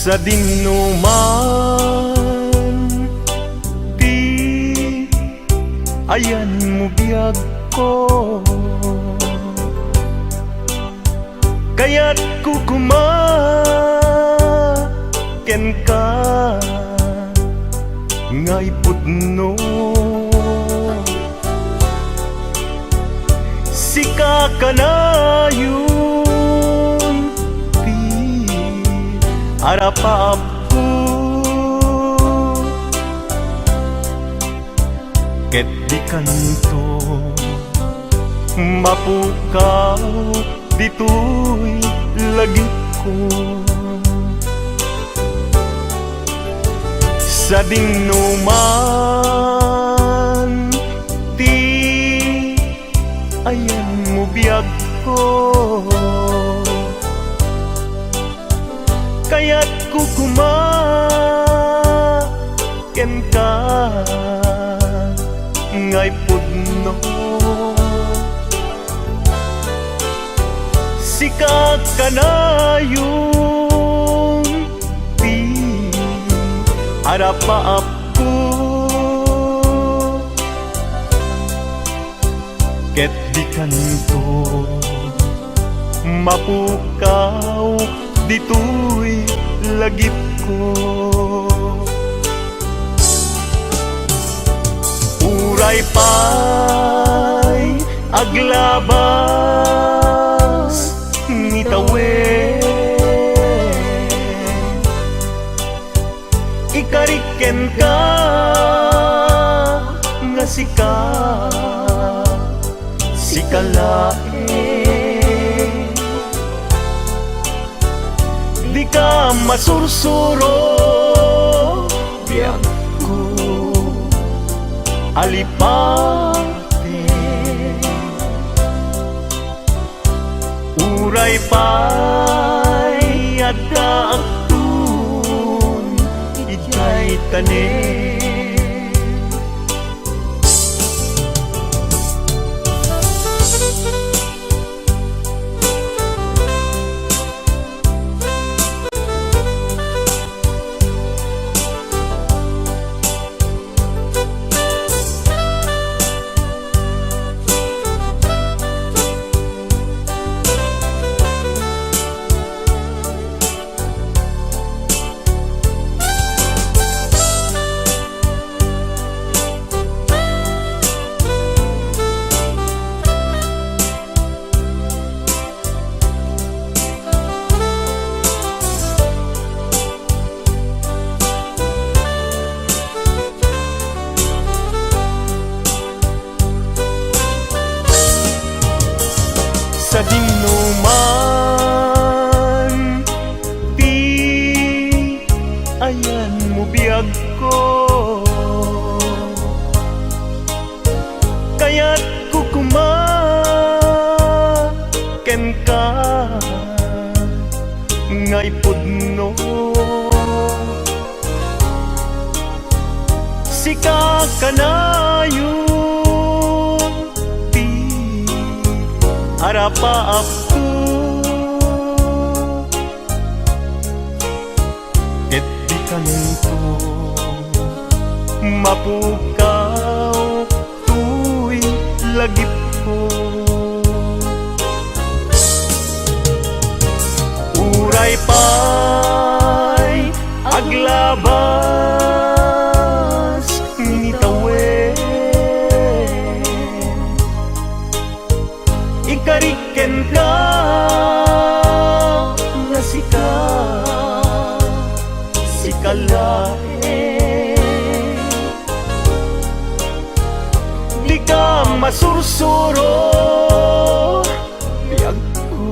sa dinuman, di ayan mo biyag ko, kaya't kukumaken ka ngay pudno. Sika ka na yun, di arapap ko, ket di kanto mapukaw dito'y lagi ko. Sa dinuman, di ayan mo biyag ko, kaya't kukumaken ka ngay pudno. Sika ka na yung di arapaap ko, ket di kanto mapukaw dito'y lagip ko. Uray pa'y aglabas ni tawen, ikariken ka nga sika sikalae, di ka masursuro biyag ko alipate. Uray pa'y adda aktun ijay tanen. Sa dinuman, di ayan mo biyag ko, kaya't kukumaken ka ngay pudno. Sika ka na yun, di arapaap ko, ket di kanto mapukaw tu'y lagip ko. Uray pa'y aglabas ni tawen, ikariken ka nga sika sikalae, di ka masursuro biyag ko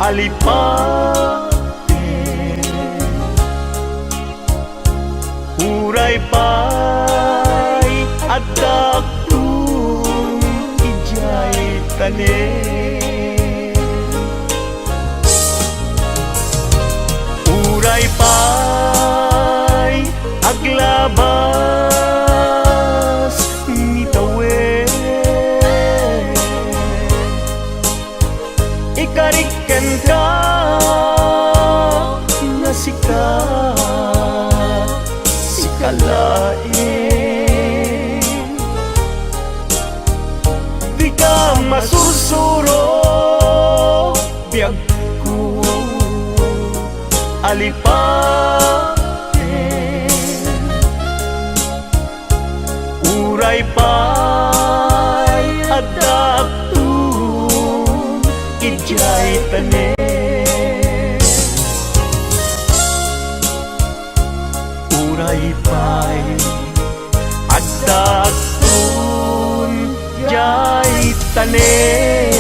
alipate. Uray pa'y adda aktun ijay tanen. Uray pa'y aglabas ni tawen, ikariken ka alipatin uray pa'y adaptun ijay tanen uray pa'y adaptun jay tanen.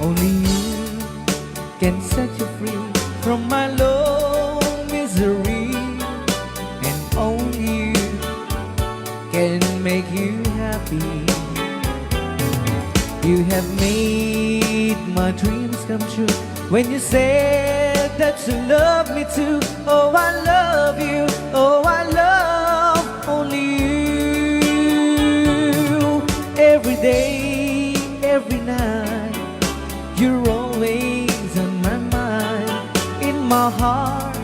Only you can set you free from my long misery, and only you can make you happy. You have made my dreams come true when you said that you love me too. Oh, I love you. Oh, I love only you. Every day, every night, you're always on my mind. In my heart,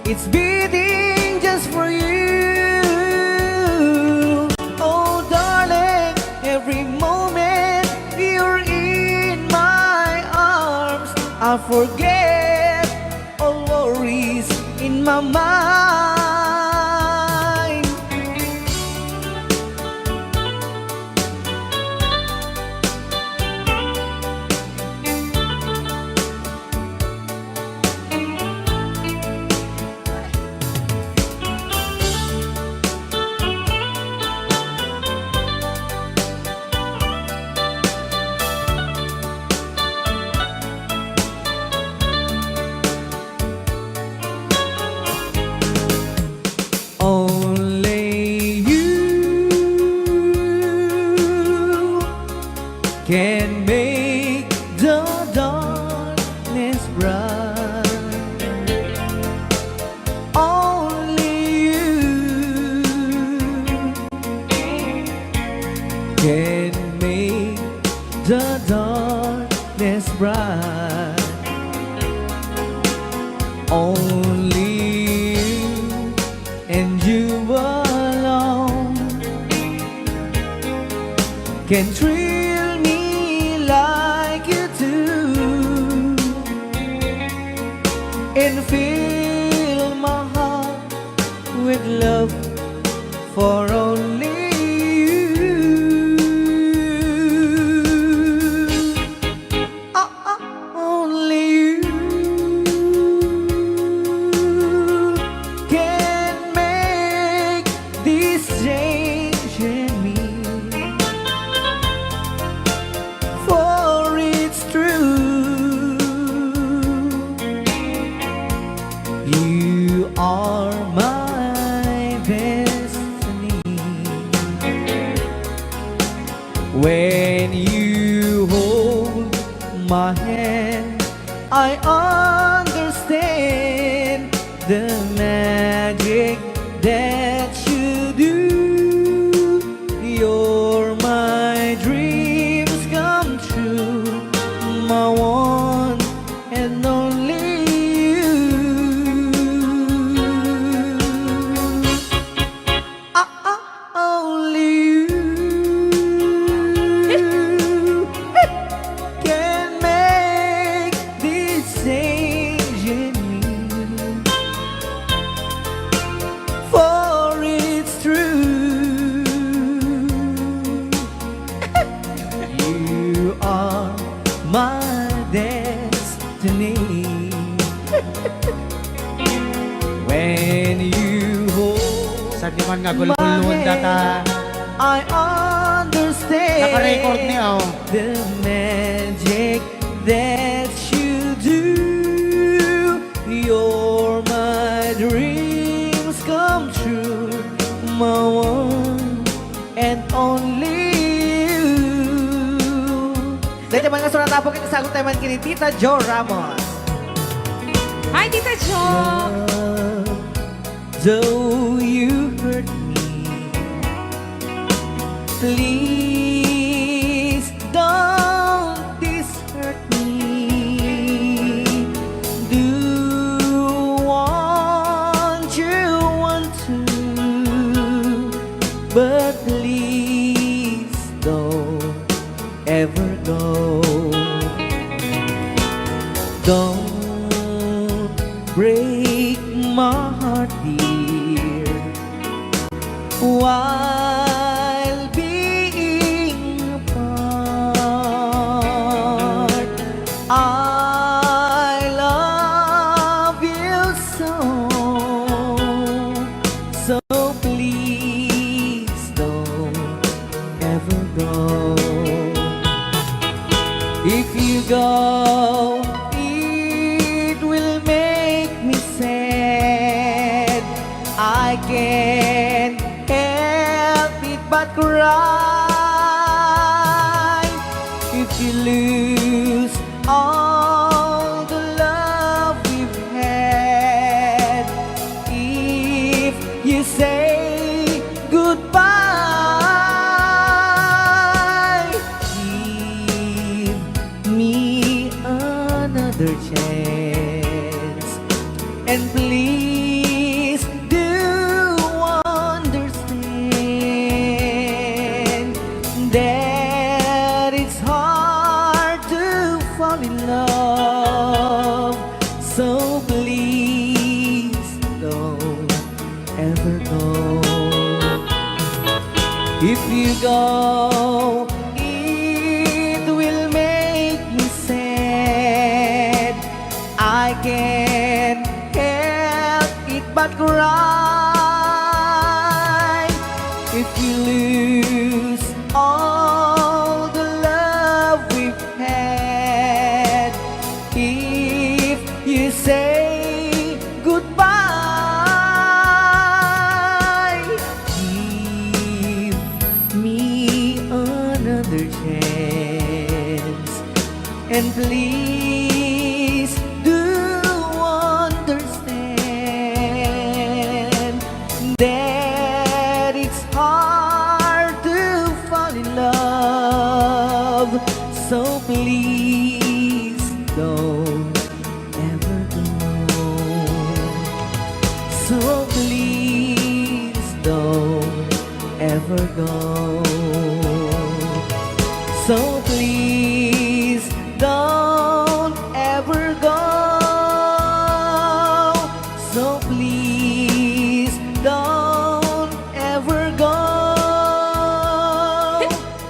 it's beating just for you. Oh, darling, every moment you're in my arms, I forget all worries in my mind. Only you can make the darkness bright. Only you can make the darkness bright. Only you and you alone can thrill me like you do, and fill my heart with love for only you. Only you can make this change in me, for it's true. You are my destiny. When you hold my hand, I understand the magic that you do. You're my dreams come true, my one and only you. Only you can make this change in me, for it's true. You are my destiny. When you hold Sa di man nga gulgulon data I understand naka-record niya oh. the magic that you do. You're my my dreams come true, my one and only you. Dahil mga surat po kita sagot tayo man kini Tita Jo Ramos. Hi, Tita Jo! Though you hurt me, please don't hurt me. Do want to, but please don't ever go. Don't break my heart, dear, while being apart. I love you so, so please don't ever go. If you go, it will make me sad. I can't help it but cry. If you lose all the love we've had, if you say goodbye, give me another chance, and please do understand that it's hard to fall in love. So please don't ever go. If you go, it will make me sad. I can't help it but cry. If you lose all the love we've had, if you say goodbye, give me another chance, and please do understand that it's hard to fall in love. So please don't ever go. So please don't ever go. So please don't ever go. So please don't ever go.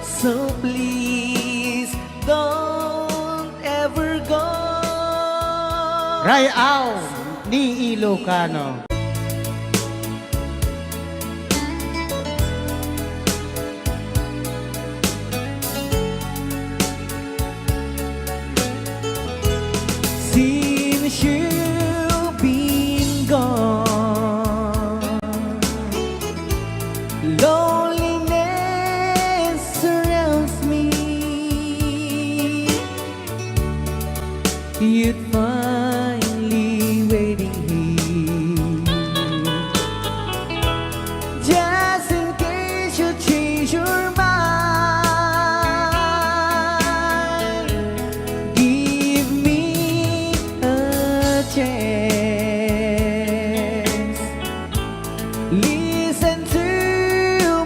So please don't ever go. Rayaw ni Ilocano. Since you've been gone, loneliness surrounds me. You'd finally waiting here, just in case you change your mind. Give me a chance. Listen to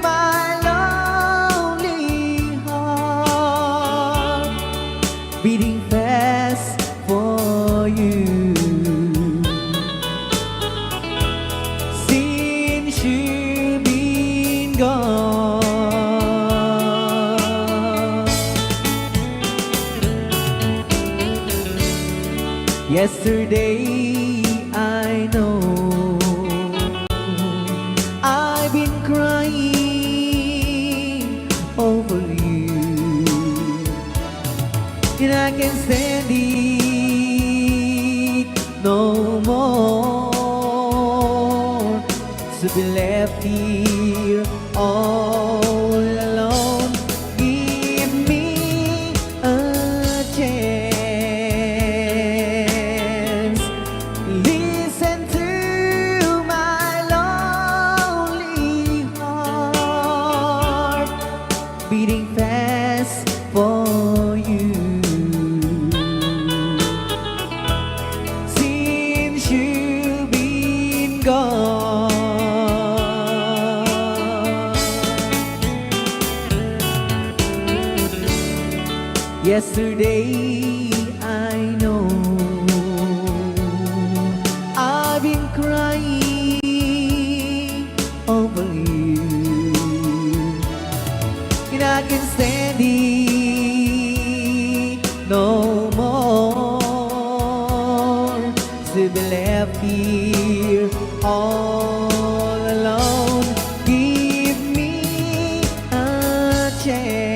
my lonely heart beating fast for you. Since you've been gone, yesterday I know I've been crying over you, and I can't stand it no more. to be left here all alone. Give me a chance. Listen to my lonely heart beating fast for you. Since you've been gone, yesterday I know I've been crying over you, and I can stand it no more to be left here all alone. Give me a chance.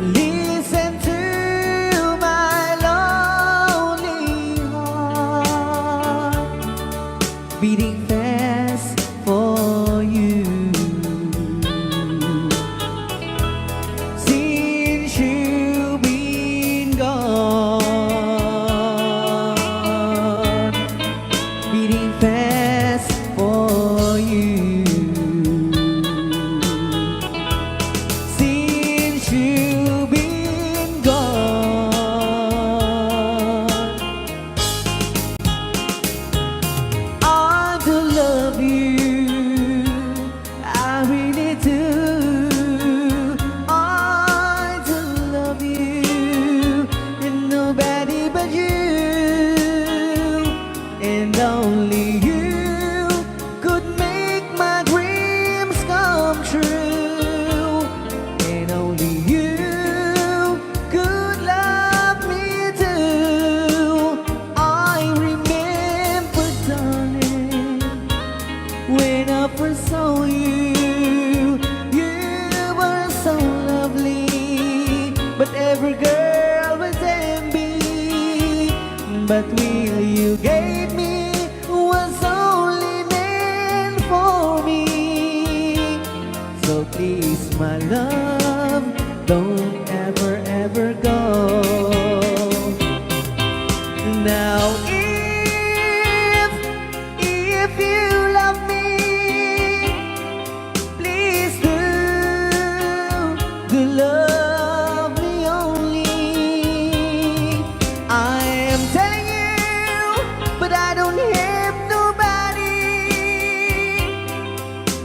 Listen to my lonely heart beating fast for you. Since you've been gone, beating fast for you. Since you've been gone, I do love you, I really do. I do love you, and nobody but you, and only you could make my dreams come true, and only you could love me too. I remember, darling, when I first saw you, you were so lovely, but every girl was envy. But will you gave me was only meant for me. So please, my love, don't ever, ever go. Now if you love me, please do love me only. I am telling you, but I don't have nobody.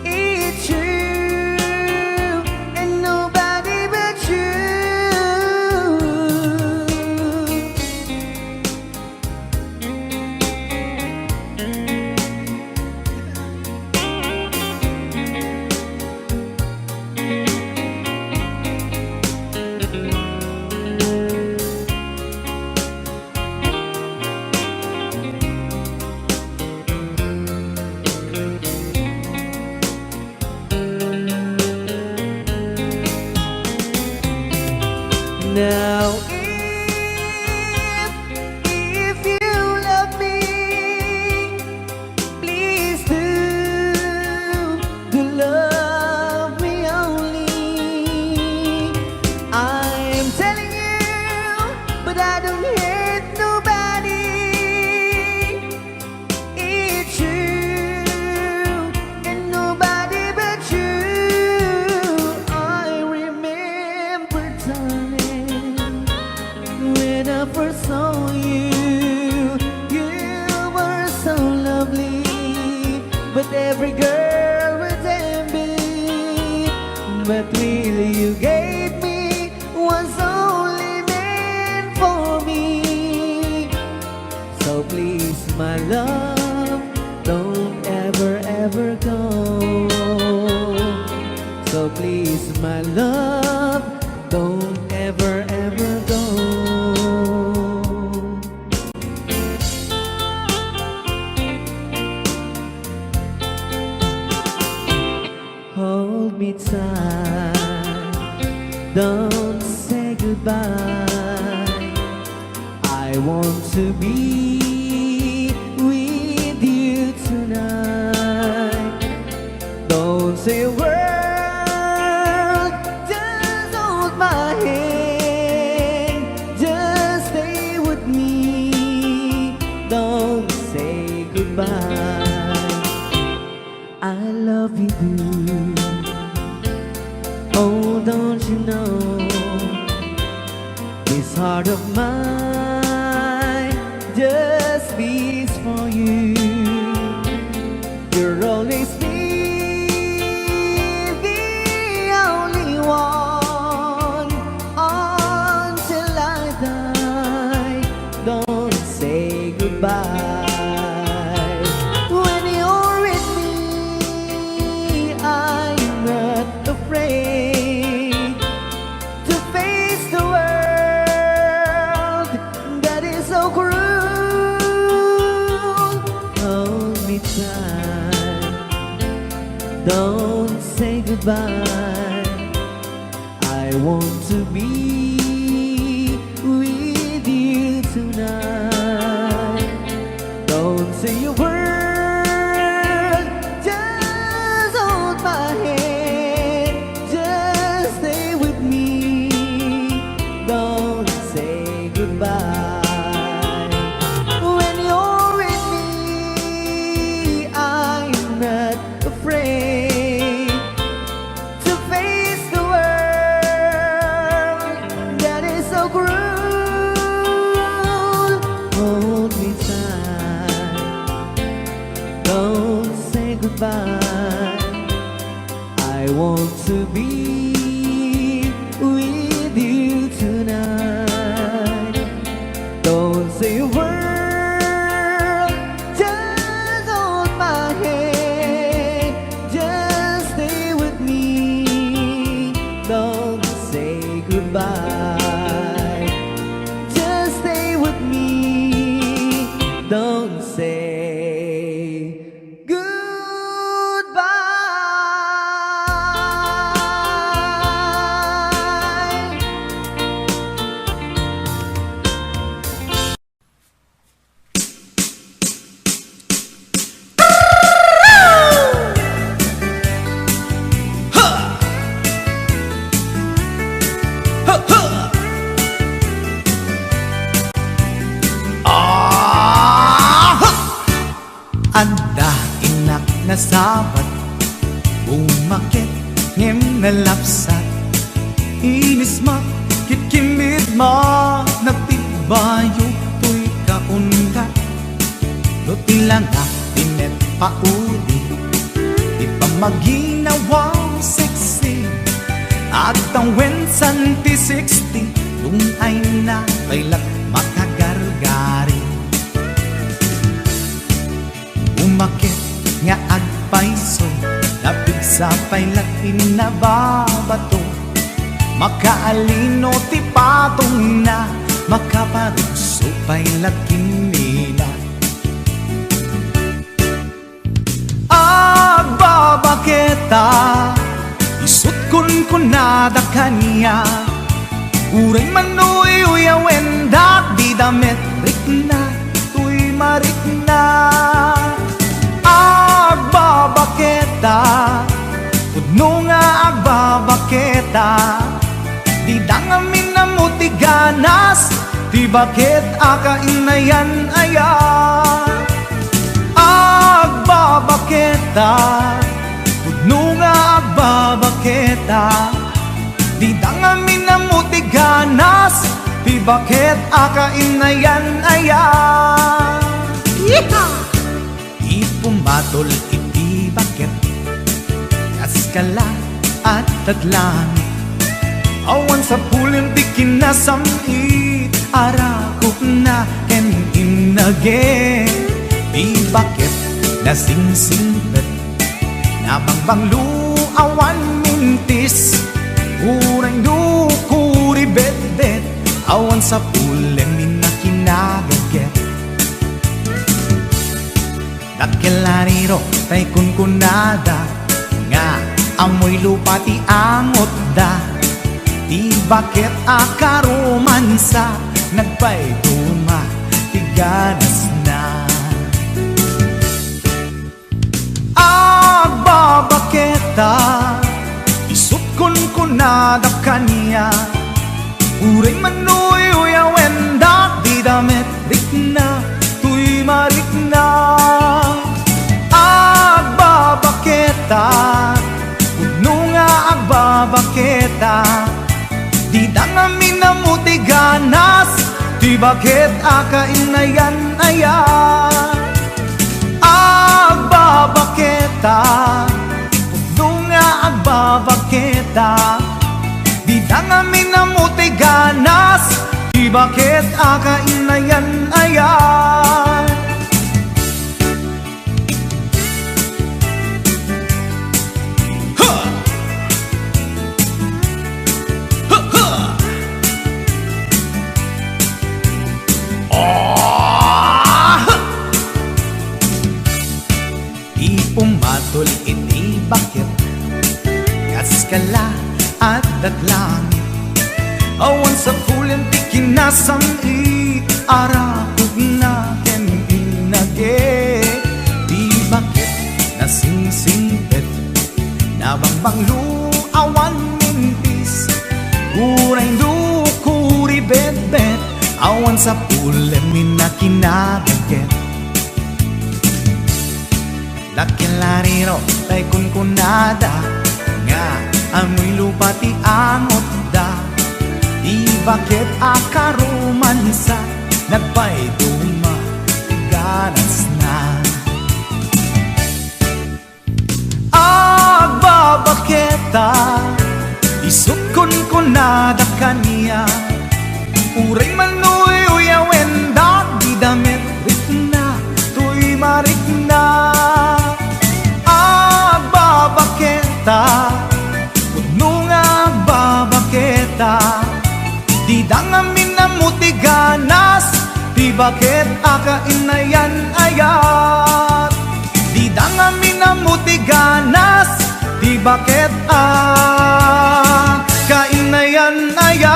It's you and nobody but you. Now if you love me, please do love me only. I'm telling you, but I don't hate nobody. It's you and nobody but you. I remember, darling, when I first saw you, you were so lovely, but every girl was envy. But really you gave me was only meant for me. So please, my love, don't ever, ever go. So please, my love, don't ever, ever go. Hold me tight, don't say goodbye. I want to be with you food. Oh, don't you know, this heart of mine just beats for you. You'll always be the only one until I die. Don't say goodbye. When you're with me, I'm not afraid to face the world that is so cruel. Hold me tight, don't say goodbye. I want to be with you tonight. Don't say a word, just hold my hand, just stay with me. Don't say goodbye. When you're with me, I'm not afraid to face the world that is so cruel. Hold me tight, don't say goodbye. I want to be with you tonight. Don't say a word, just hold my hand, just stay with me. Don't say goodbye, just stay with me. Don't say goodbye. Anda inak na sabat, umakit ngem na lapsat. Inis ma, kitkimit ma, nagtibayo to'y kaundat. No tilanga, tinet paudi, di pa maginawang sexy. At ang wensan ti 60, kung ay na kailat makagargari. Umakit nga agpaiso, napig sa pailat inababato. Makaalino ti patong na, makaparugso pailat kinila. Agbabaketa, isut kun nada kanya. Uray manoy uyawen dat di damit rikna, tuy marikna. Agbabaketa, pudno nga agbabaketa. Di dangamin na mo ti ganas, ti bakit akainayan aya. Agbabaketa, pudno nga agbabaketa. Di dangamin na mo ti ganas, ti bakit akainayan aya. Ipumatol iti bakit, kaskala at tadlangit. Awan sa pulim di kinasamit, arakok na ken inage. Di bakit nasingsingpet, nabangbang luawan mintis. Uray dukuri bet-bet, awan sa pulim minakinagaget. Dakelariro tay kunkunada, nga amoy lupa ti angot da. Di bakit akaromansa, nagpaituma ti ganas na. Agbabaketa, isut kunkunada kanya. Uray manoy uyawen dat di damit rikna, tuy marikna. Agbabaketa, bakit akainayan-ayan agbabaketa Kung nga agbabaketa Di dangami na muti ganas Di bakit akainayan-ayan Pumatol iti bakit Kaskala at datlangit Awan sa pulen ti kinasam Arakog na ken inage Di bakit nasingsingpet Nabangbang luawan mintis Kuray lukuri bet-bet Awan sa pulen minakinabaget Dakilariro tay kunkunada Nga amoy lupa ti angot da Di bakit akarumansa Nagpay duma ganas na Agbabaketa Isukon ko nada kaniya Uray manuy uyawen da Di damit ritna Tuy marikna Kung nga babaketa Di dangamin na muti ganas Di bakit akainayan-ayat Di dangamin na muti ganas Di bakit akainayan-ayat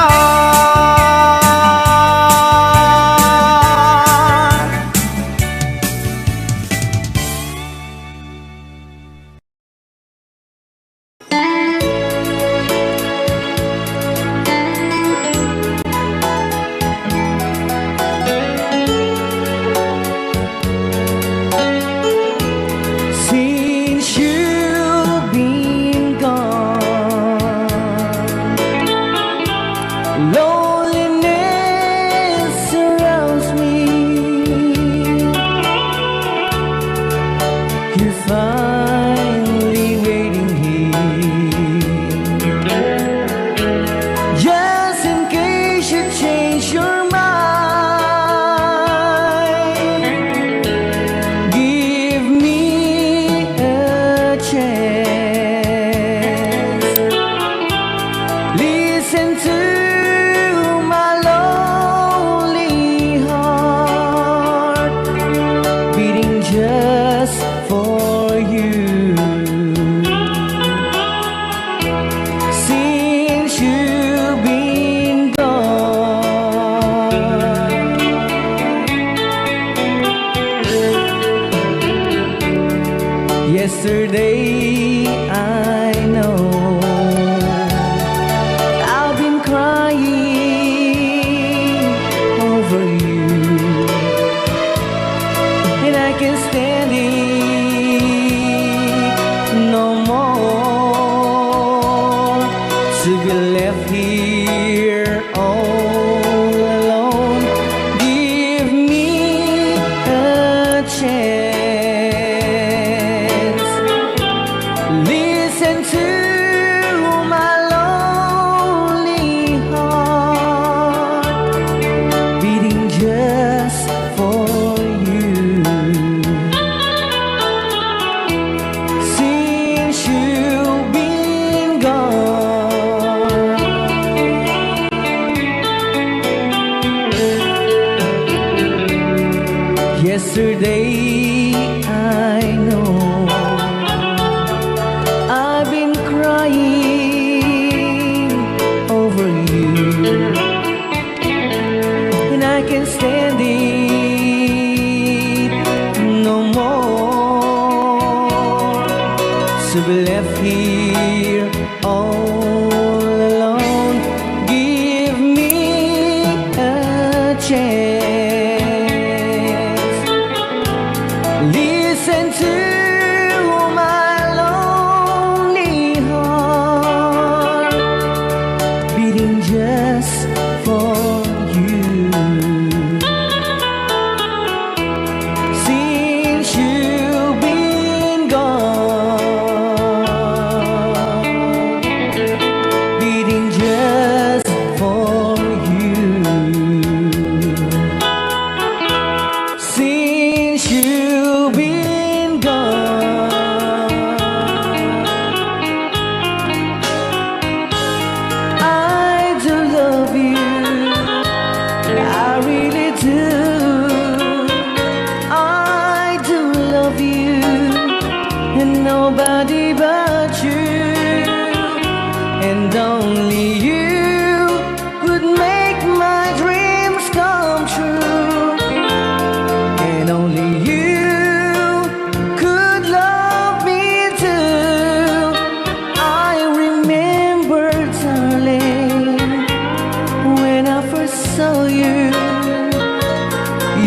Yesterday I know I've been crying over you And I can't stand it no more To be left here all alone Give me a chance Listen to my lonely heart beating just for you. Since you've been gone, yesterday I know I've been crying over you And I can't stand it no more To be left here all alone Give me a chance Listen to my lonely heart beating just for you. since you've been gone. I do love you, I really do. I do love you, and nobody but you, and only you could make my dreams come true, and only you could love me too. I remember, darling, when I first saw you,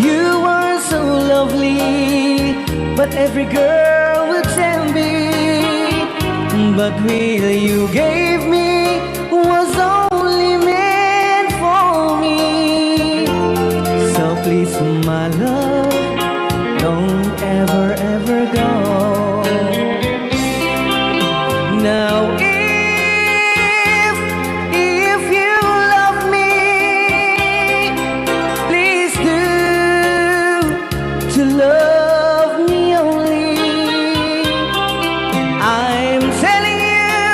you were so lovely, but every girl would tell me, but will you gave me was only meant for me. So please, my love, don't ever, ever go. Now if you love me, please do to love me only. I'm telling you,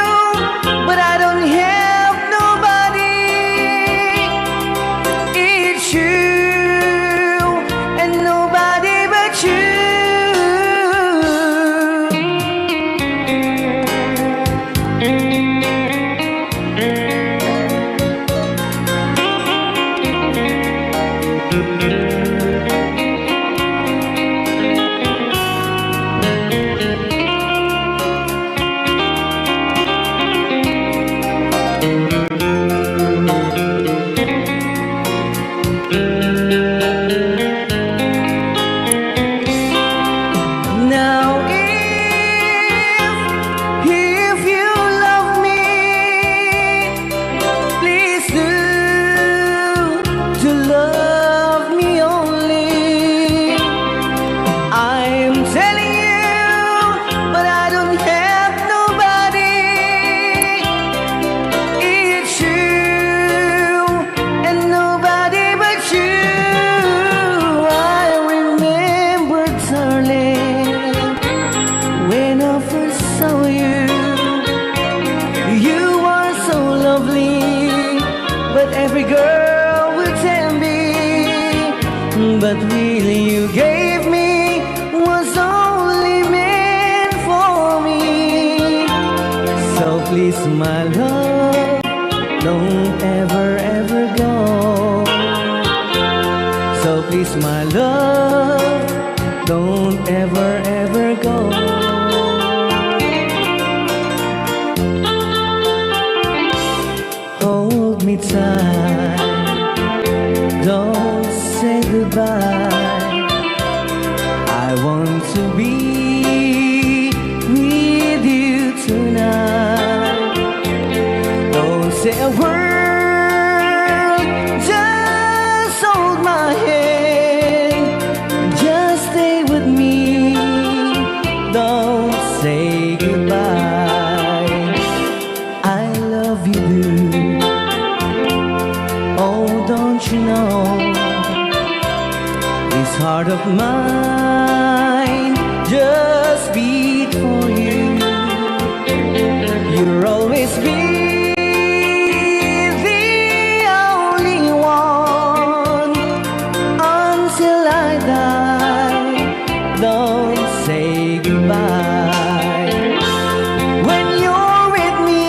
but I don't have nobody. It's you and nobody but you. Now if you love me, please do to love me only. I'm telling you, but I don't have nobody. It's you and nobody but you. I remember, darling, when I first saw you, you were so lovely, but every girl would tell me, but really you gave me was only meant for me. So please, my love, don't ever, ever go. So please, my love, don't ever, ever go. Hold me tight, don't say goodbye. I want to be with you tonight. Don't say a word, just hold my hand, just stay with me. Don't say goodbye. I love you, dude. Oh, don't you know, this heart of mine just beat for you. You'll always be the only one until I die. Don't say goodbye. When you're with me,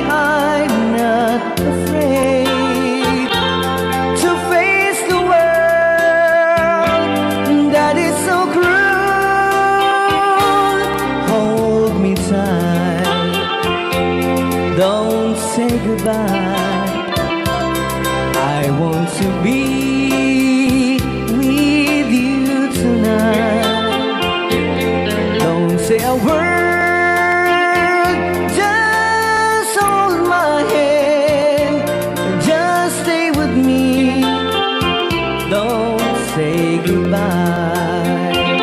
I'm not afraid to face the world that is so cruel. Hold me tight, don't say goodbye. I want to be with you tonight. Don't say a word, just hold my hand, just stay with me. Don't say goodbye.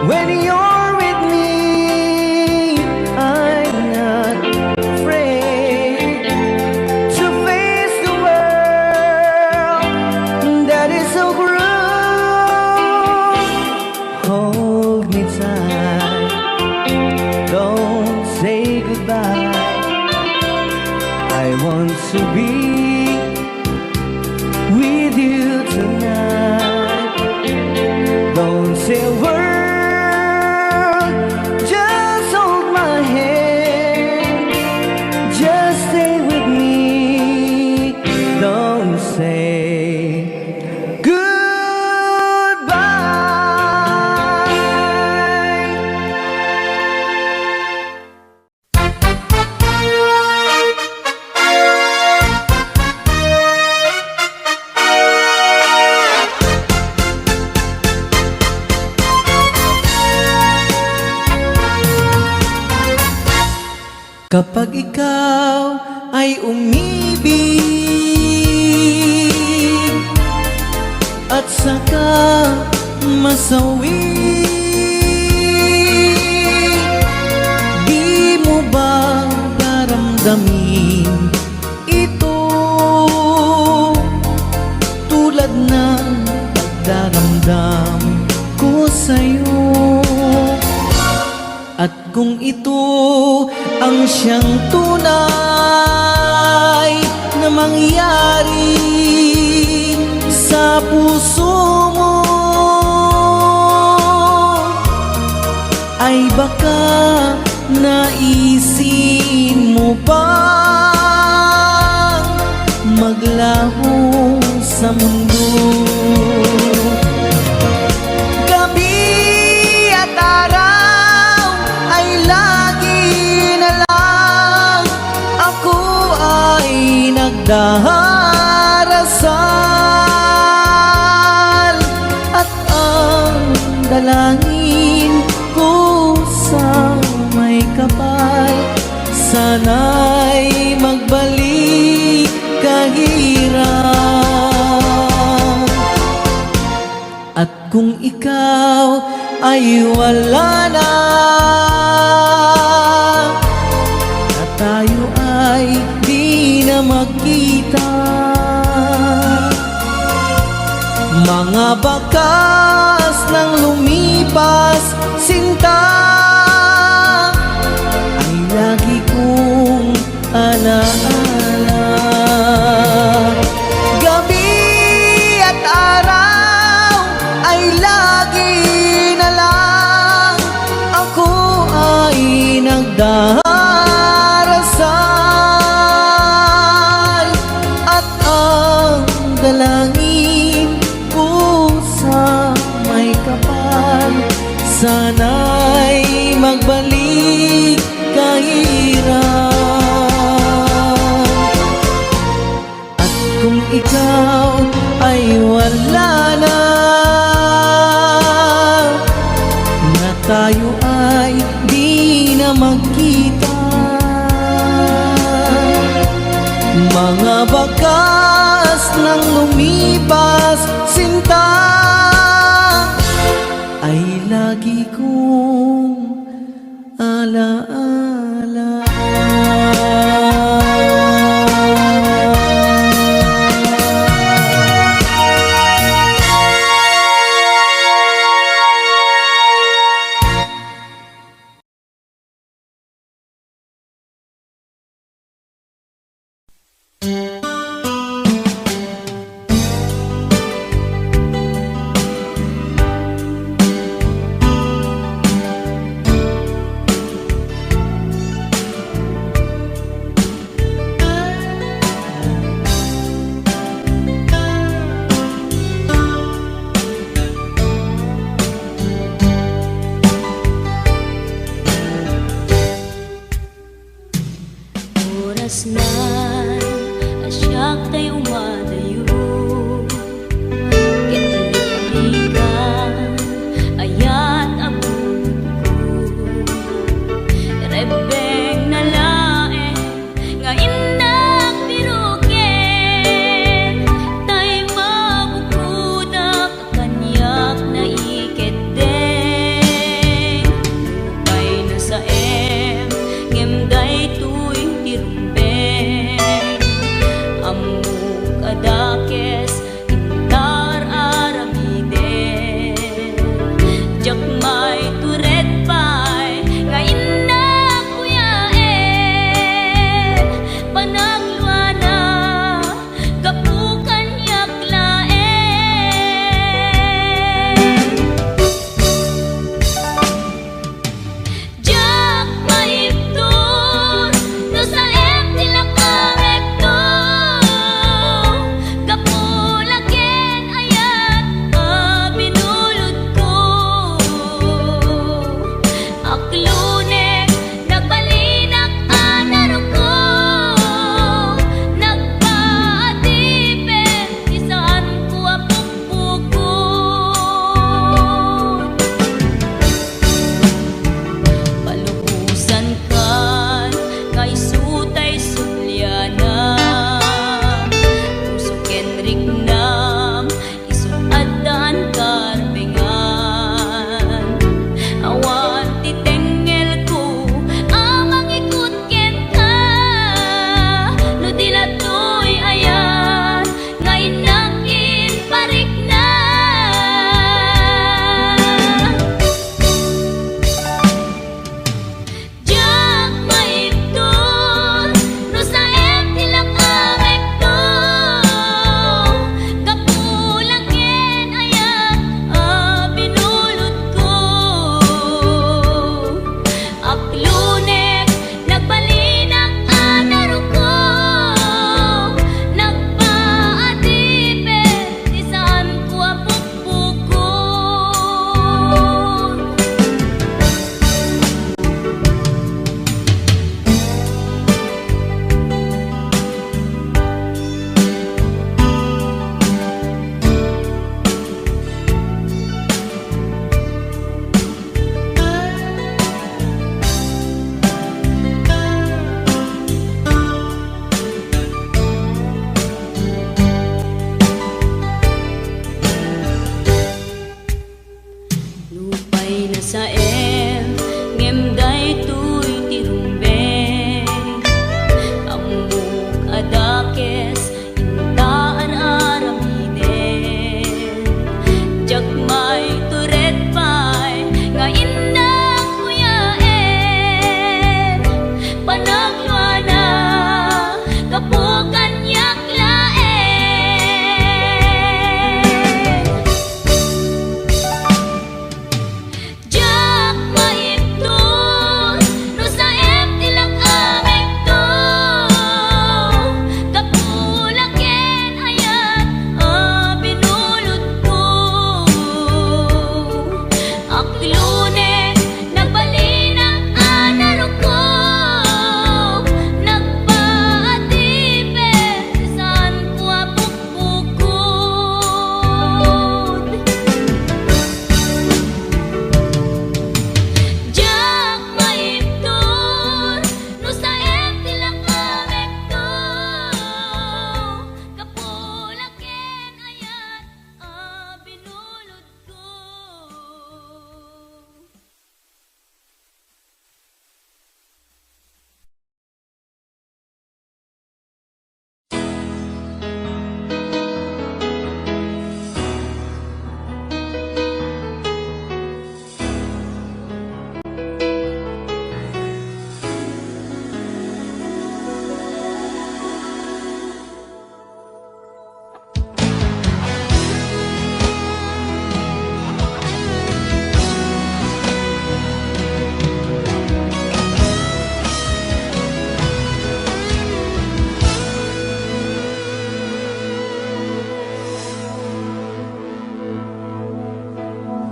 When you're with me, I'm not afraid to face the world that is so cruel. to be with you tonight. Don't say a word, just hold my hand. Just stay with me. Don't say goodbye. Kapag ikaw ay umibig at saka masawi, di mo ba daramdamin ito tulad ng pagdaramdam ko sa'yo? At kung ito ang siyang tunay na mangyari sa puso mo, ay baka naisin mo bang maglaho sa mundo? Gabi at araw ay lagi na lang ako ay nagdarasal, at ang dalangin ko sa may kapal, sana'y magbalik kahirap. At kung ikaw ay wala na, na tayo ay di na magkita, mga bakas ng lumipas sinta ay lagi kong alaala. Gabi at araw ay lagi na lang ako ay nagdarasal, at ang dalangin ko sa may kapal, sana'y magbalik kahirap. At kung ikaw ay wala na, na tayo ay di na magkita, mga bakas ng lumipas sinta ay lagi kong alaala.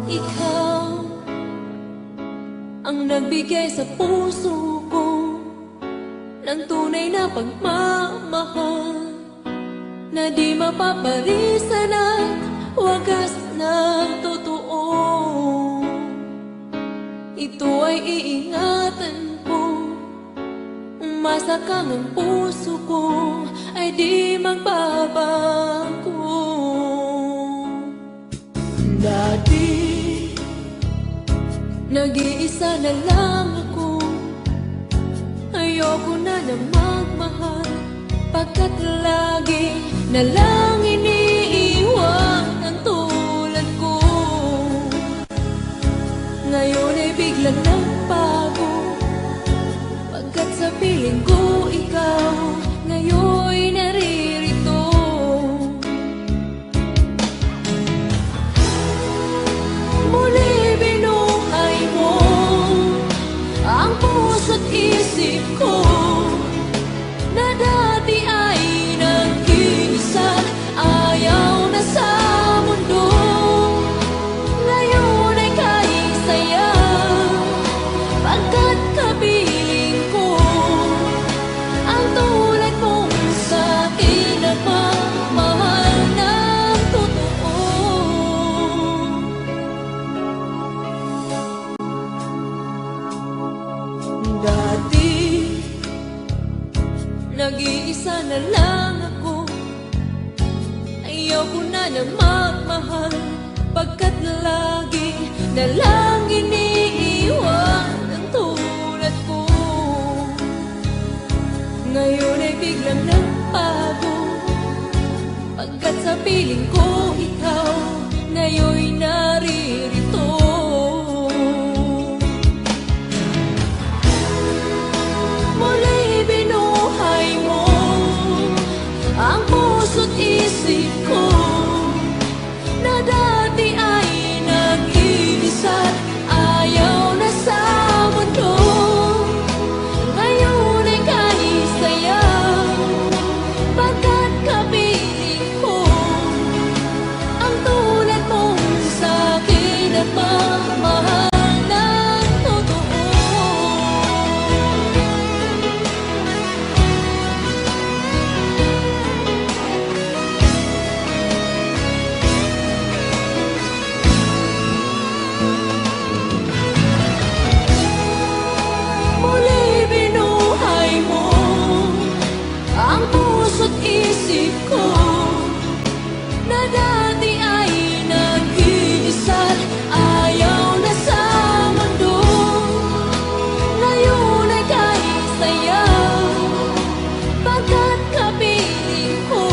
ikaw ang nagbigay sa puso ko ng tunay na pagmamahal na di mapaparisan at wagas na totoo. Ito ay iingatan ko, umasa kang ang puso ko ay di magbabago. Dati nag-iisa na lang ako, ayoko na magmahal, pagkat lagi na lang iniiwan ang tulad ko. Ngayon ay biglang nagbago, pagkat sa piling ko ikaw ngayon naririto. Muli binuhay mo ang puso't isip ko na dati ay nag-iisa, ayaw na sa mundo. Ngayon ay kahit saya, pagkat kapiling ko ang tulad mong sa'kin na pagmahal ng totoo. Dati nag-iisa na lang ako, ayaw ko na magmahal, pagkat lagi na lang iniiwan ang tulad ko. Ngayon ay biglang nagbago, pagkat sa piling ko ikaw ngayon naririto. Muli binuhay mo ang puso't isip ko na dati ay nag-iisa, ayaw na sa mundo. Ngayon ay kahit saya, pagkat kapiling ko ang tulad mong sa'kin at magmahal ng totoo. Muli binuhay mo ang puso't isip ko na dati ay nag-iisa, ayaw na sa mundo. Ngayon ay kahit saya, pagkat kapiling ko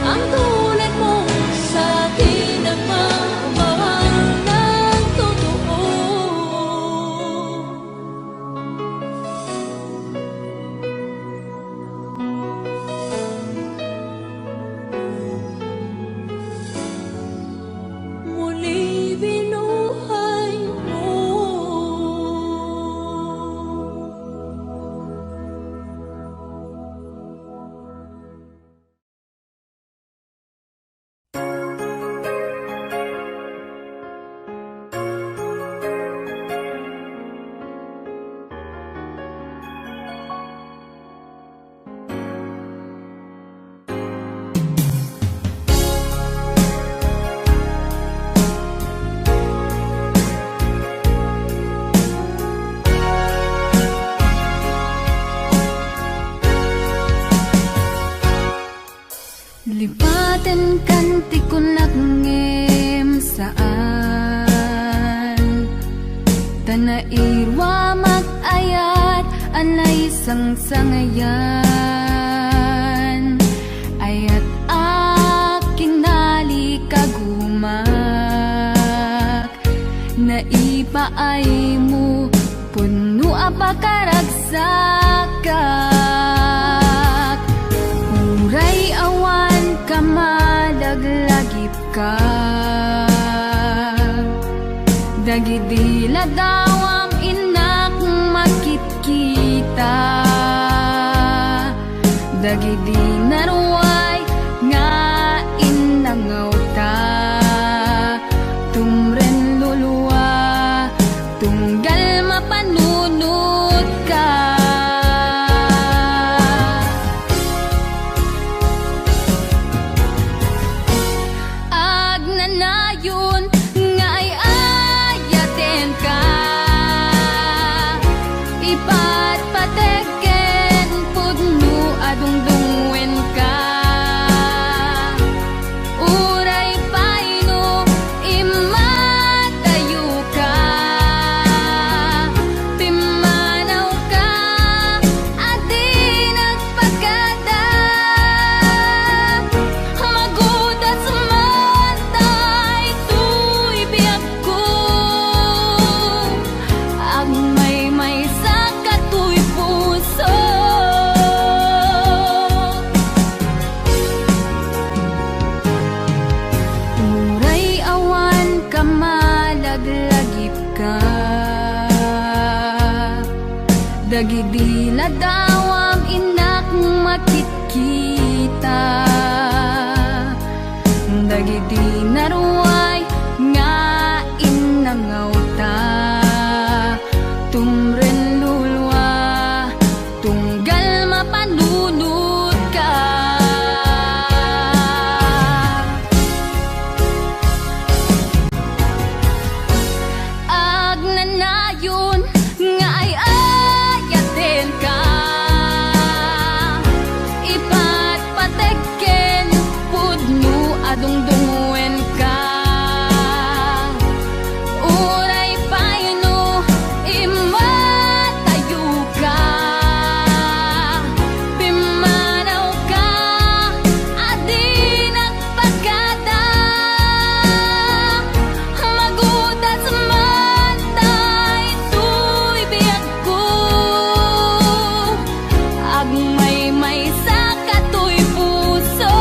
ang tulad mong sa'kin na magmahal ng totoo. Muli binuhay mo. Lipaten kanti ko nagngem saan Tanairwa mag-ayat anay sang-sangayan Ayat aking nalikagumak Naipaay mo puno apakaragsakat Uray awan ka madaglagip ka Dagidila daw ang inak makit-kita Dagidi naruay nga inangaw ta Tumra kita. Dagidi ladawam inak makikita. Dagidi naruay nga inangauta. Tumren lulwa tunggal mapanunod ka. Agnanayon nga ay ayaten ka. Ipatpatekken pudno adungdungwen ka. Uray paino imatayo ka. Pimanaw ka adi nagpagkada. Magudas man tay tuy biyag ko. Agmay sa katoy puso.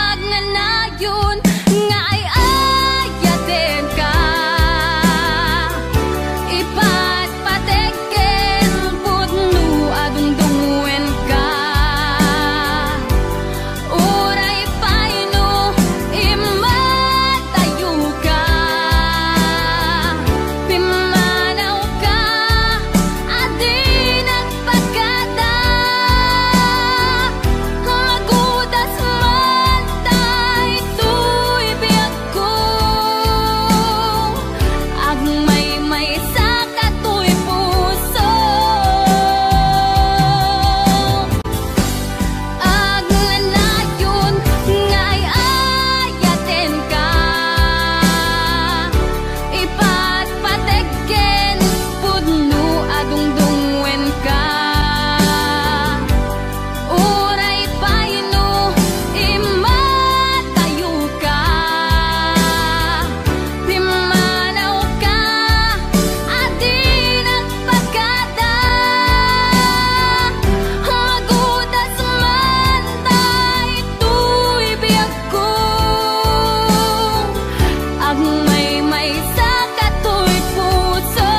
Agnanayon nga ay ayaten ka. Ipatpatekken pudno adungdungwen ka. Uray paino imatayo ka. Pimanaw ka adi nagpagkada. Magudas man tay tuy biyag ko. Agmay sa katoy puso. Agnanayon nga ay ayaten ka. Ipatpatekken pudno adungdungwen ka. Uray paino imatayo ka. Pimanaw ka adi nagpagkada. Magudas man tay tuy biyag ko. Agmay sa katoy puso.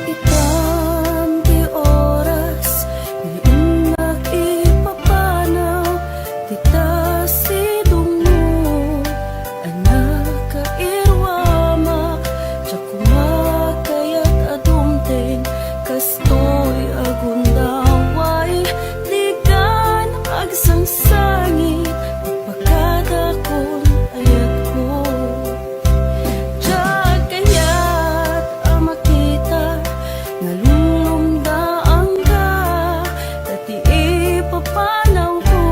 Itamti oras iunak ipapanaw. Tita sidungo anak kairwamak. Tiyak kumakayat adumten kastoy agundaway. Ligan agsangsangit pagkadakon ayat ko. Tiyak kayat amakita nalulumdaan ka. Dati ipapanaw ko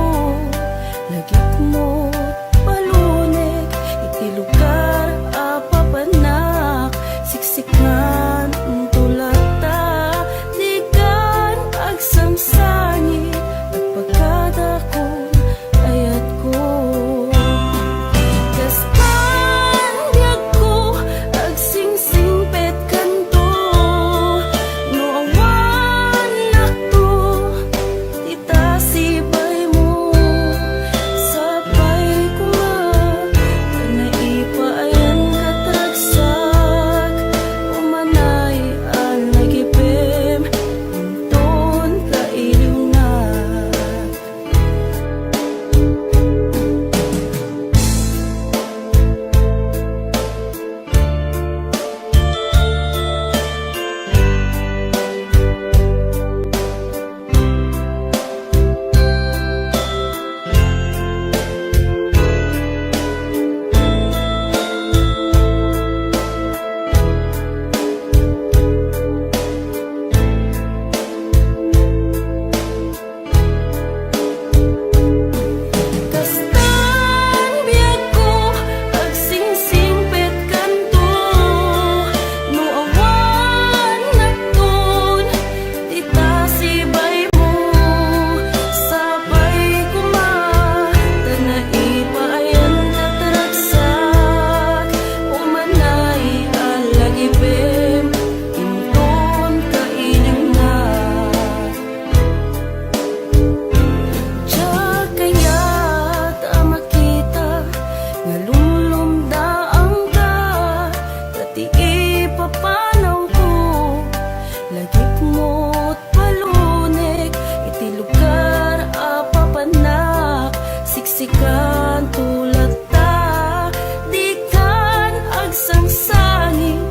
sikan tulad ta, di kan agsangsangin,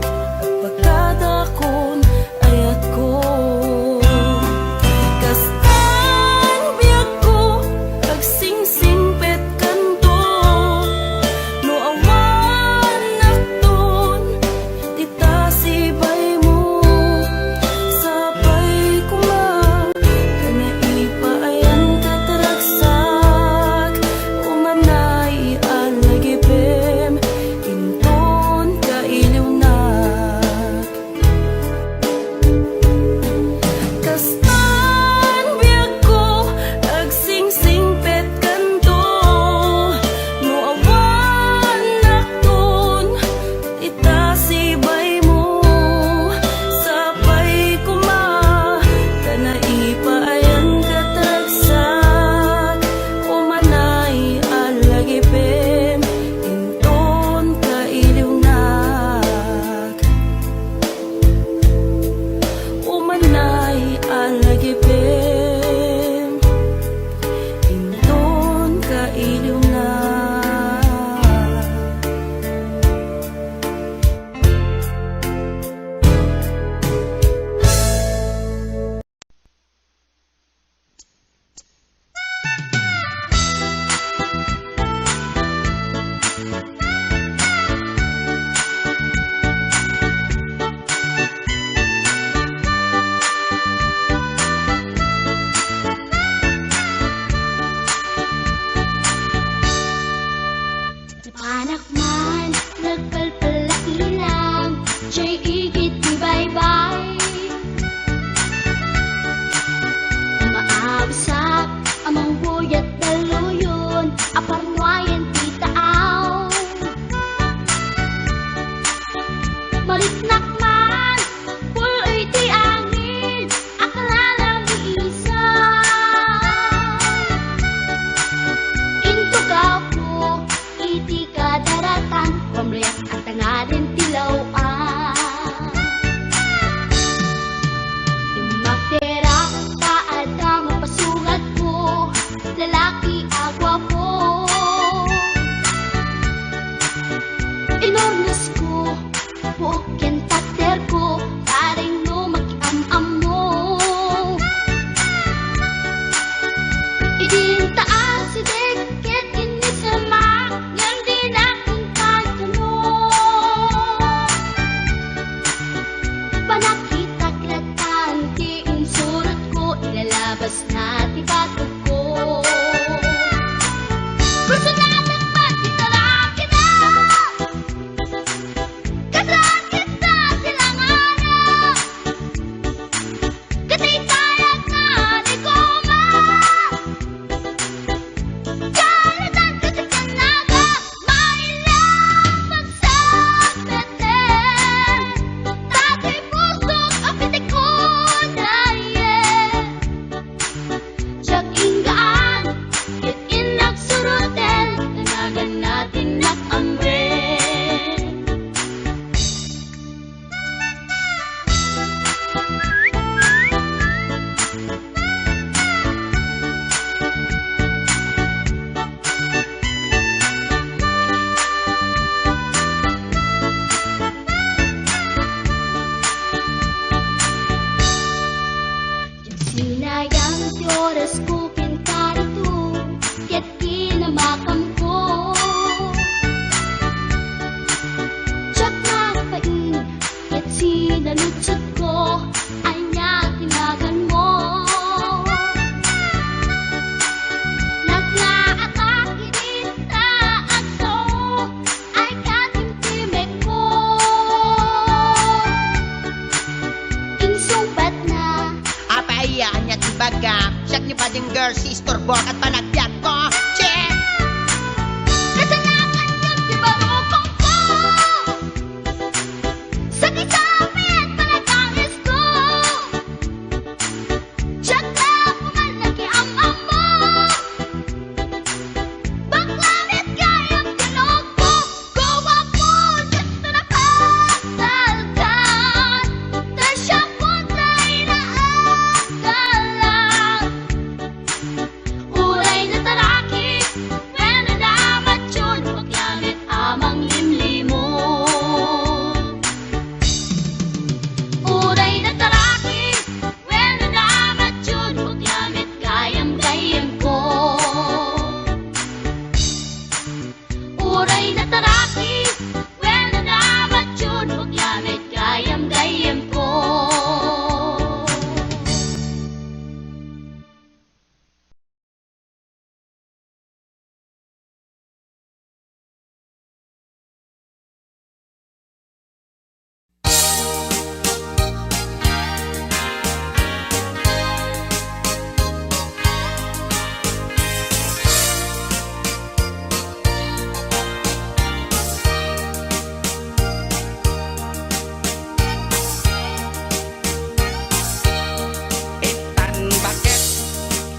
pagkadakon ayat ko. Kastan biyag ko, agsingsingpet kanto, no awan nakton, dita sibay mo, sabay kuma, kanaipayan kataragsak, umanay alagipem, inton kailiwnak. Kastan biyag ko, agsingsingpet kanto, no awan nakton, itasibay mo, sabay kuma, kanaipayan kataragsak, umanay alagipem, inton kailiwnak. Umanay alagipem, inton kailiwnak. Panak man, nagpalpalailang, siya'y igit di bye-bye. Umaabsak, amang buyat daluyon, aparwayan titaaw. Maritnak man, puloy di angin, akala lang iisa. Intugaw ko, iti kadaratan, pamriyak at tangarin tilawan. Imaktera, paadang pasungat ko, lalaki agwa po. Inornos ko, buok yan takder ko, taring no makiam-am mo. Idintaan si Deket inisamak, yan din aking katanong. Panakita kratan, tiin surat ko, ilalabas na tibatog ko. Gusto natin magkitarak kita, katarak kita silanganan, katitayag na di ko Kalatan kasi kanaga, mailang magsabeten, dati pusok apitik ko daye. Siyak inggaan, yun inagsurutin, tanagan natin nakamre. Sinayang di oras ko pinkarito, kaya't kinamakam ko. Tiyak na pain, kaya't sinalutsot ko, anya tinagan mo. Naglaatake dita ako, ay katimtimek ko. Insumbat na, Apayaan niya tibaga, siyak ni bading girl, sister bork at panagbiag ko. Che! kasalanan yun di ba rupang ko? Sakit sa amin, panagangis ko. Tiyak na pumalaki ang amo. Baklanit kayang tinog ko. Gawa po, dito na pasalkan. Tasya po tayo na agalan. Uray uray na taraki. Well na dapat yun, maglamit kayam gayam ko. Itan bakit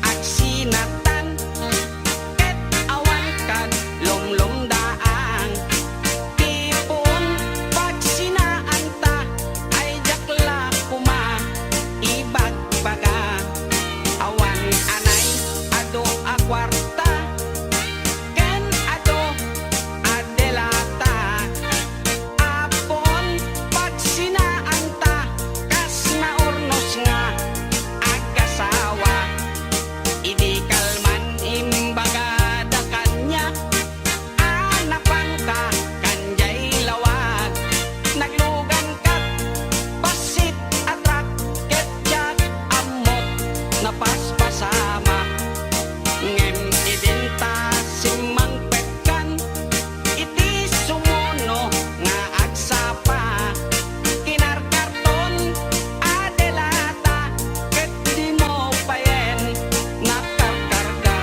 agsinatan ket awan kad lomlom daang tipon pagsinaan ta ay jakla kuma ibagbaga awan anay ado a kwarta ken ado adelata apon pagsinaan ta kas naurnos nga agasawa idi kalman imbaga da kanya anapan ka kanjay lawag naglugan kat pasit atrak ket jak amot napaspasama ngem idinta simang petkan iti sumuno nga agsapa kinarkarton adelata ket di mo payen nakarkarga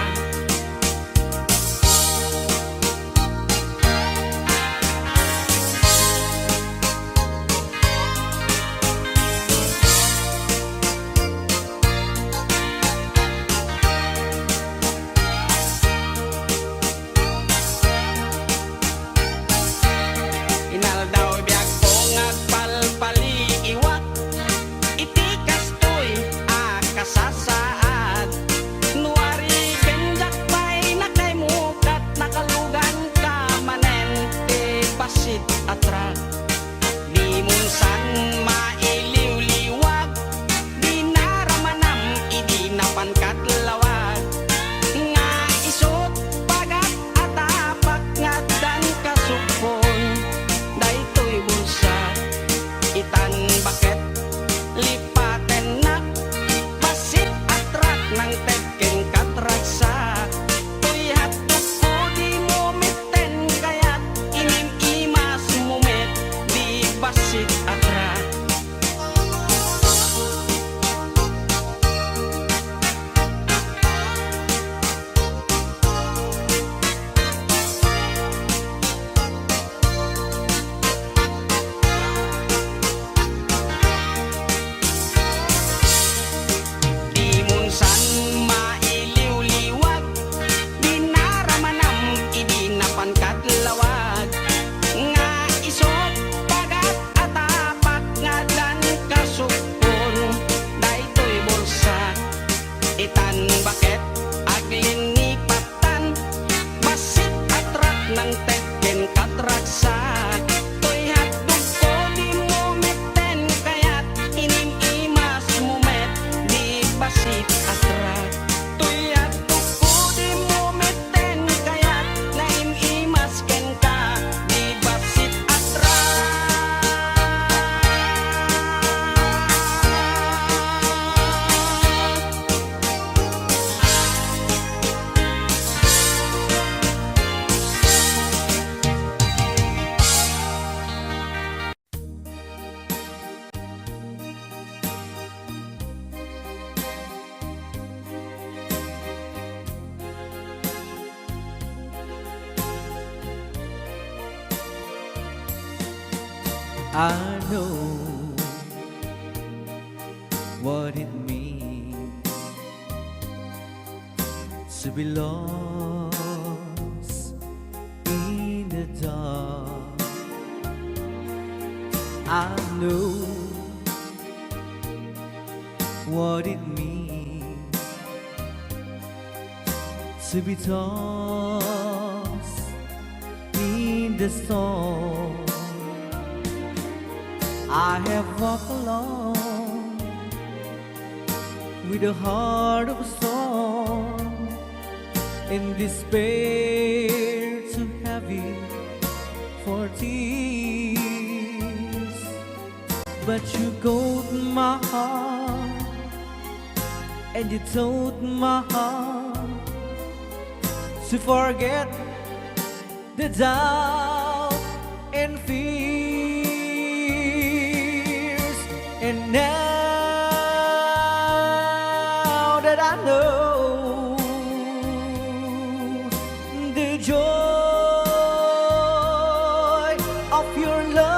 inaldaw biag ko ngagpalpali iwat iti kastoy akasasaad nuari kenjak pay nakaymukat nakalugan ka manen ti pasit atrak di munsan mailiw-liwag di naramanam idi napangkat lawag nga isot pagat atapak nga dan kasupon daytoy bulsa itan bakit lipaten nak pasit atrak ng teken katraksa tuyat ko di mo mitten kayat inim imas mumet di pasit atrak di munsan mailiw-liwag di naramanam idi napangkat lawag nga isot pagat atapak nga dan kasupon daytoy bulsa itan bakit aglinipatan basit atrak ng teken katraksa tuyat ko di mo mitten kayat inim imas mumet di basit atrak tuyat ko di mo mitten kayat naim imas ken ka di basit atrak I know what it means to be lost in the dark. I know what it means to be tossed in the storm. I have walked alone with a heart of stone, in despair too heavy but you got my heart, and you told my heart to forget the doubt and fears. And now that I know the joy of your love,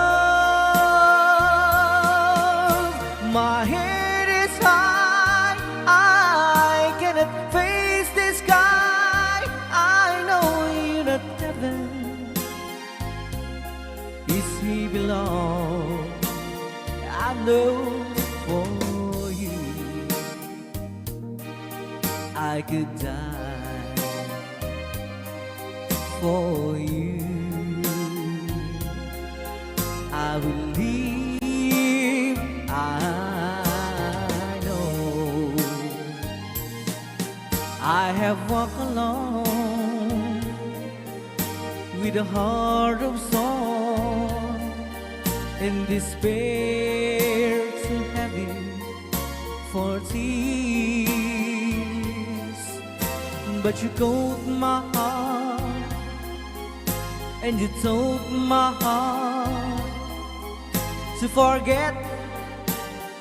my head is high, I cannot face the sky. I know you're not heaven, is he belong. I know for you I could die for you. I will leave, I know. I have walked alone with a heart of song, and despair too heavy for tears. But you caught my heart, and you told my heart to forget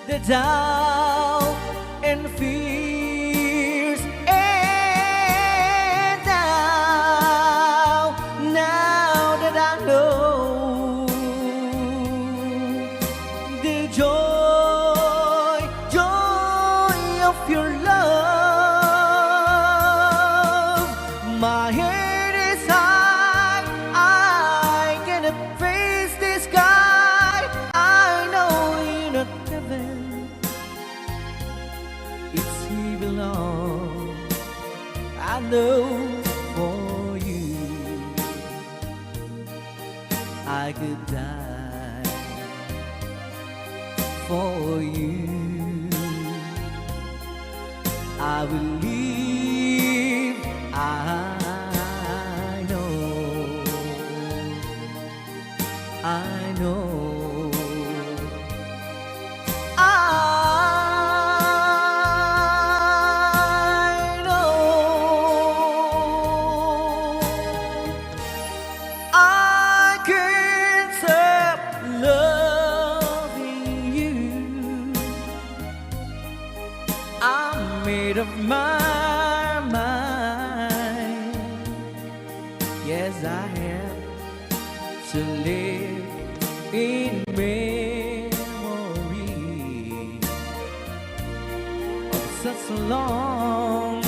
the doubt and fears. And now that I know the joy of your love, my head is high, I cannot face the sky. I know you're not heaven, it's he belong. I know for you I could die for you. I will leave, I know, I know, I know. I can't stop loving you. I'm made of my mind. Yes, I have to live in memory of such a long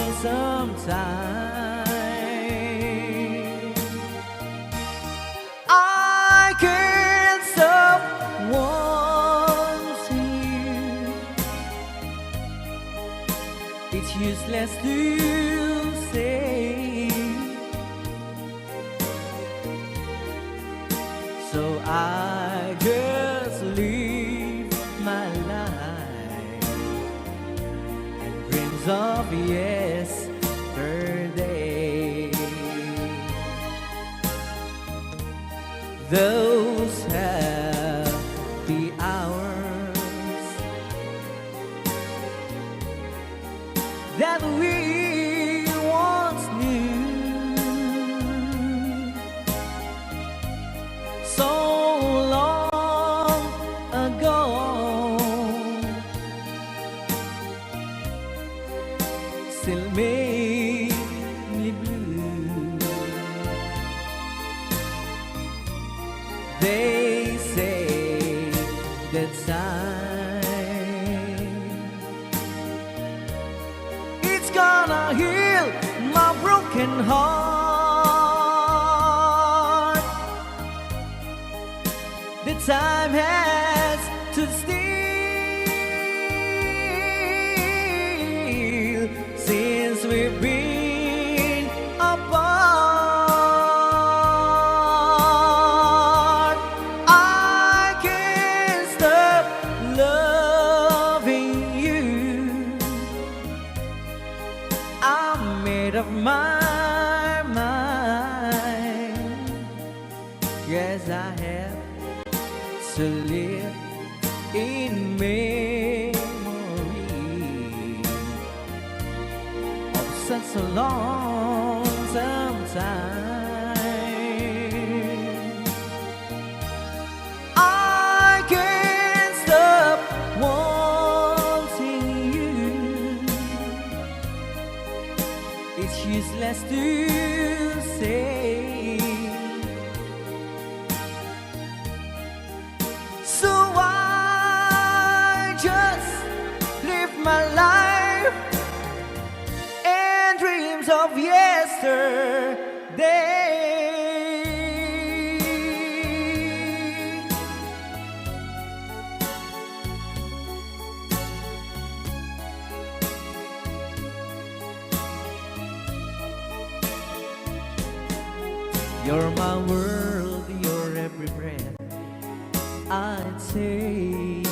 time. I can't stop wanting you. It's useless to say, so I just live my life and dreams of yesterday. Those happy hours that we once knew, so long ago, still make me blue. They say that time, it's gonna heal my broken heart. The time has to steal since we've been apart. I can't stop loving you. I'm made of my mind. Yes, I have to live in memory of such a lonesome time. I can't stop wanting you. It's useless to say. So I just live my life and dreams of yesterday. You're my world, you're every breath I'd say.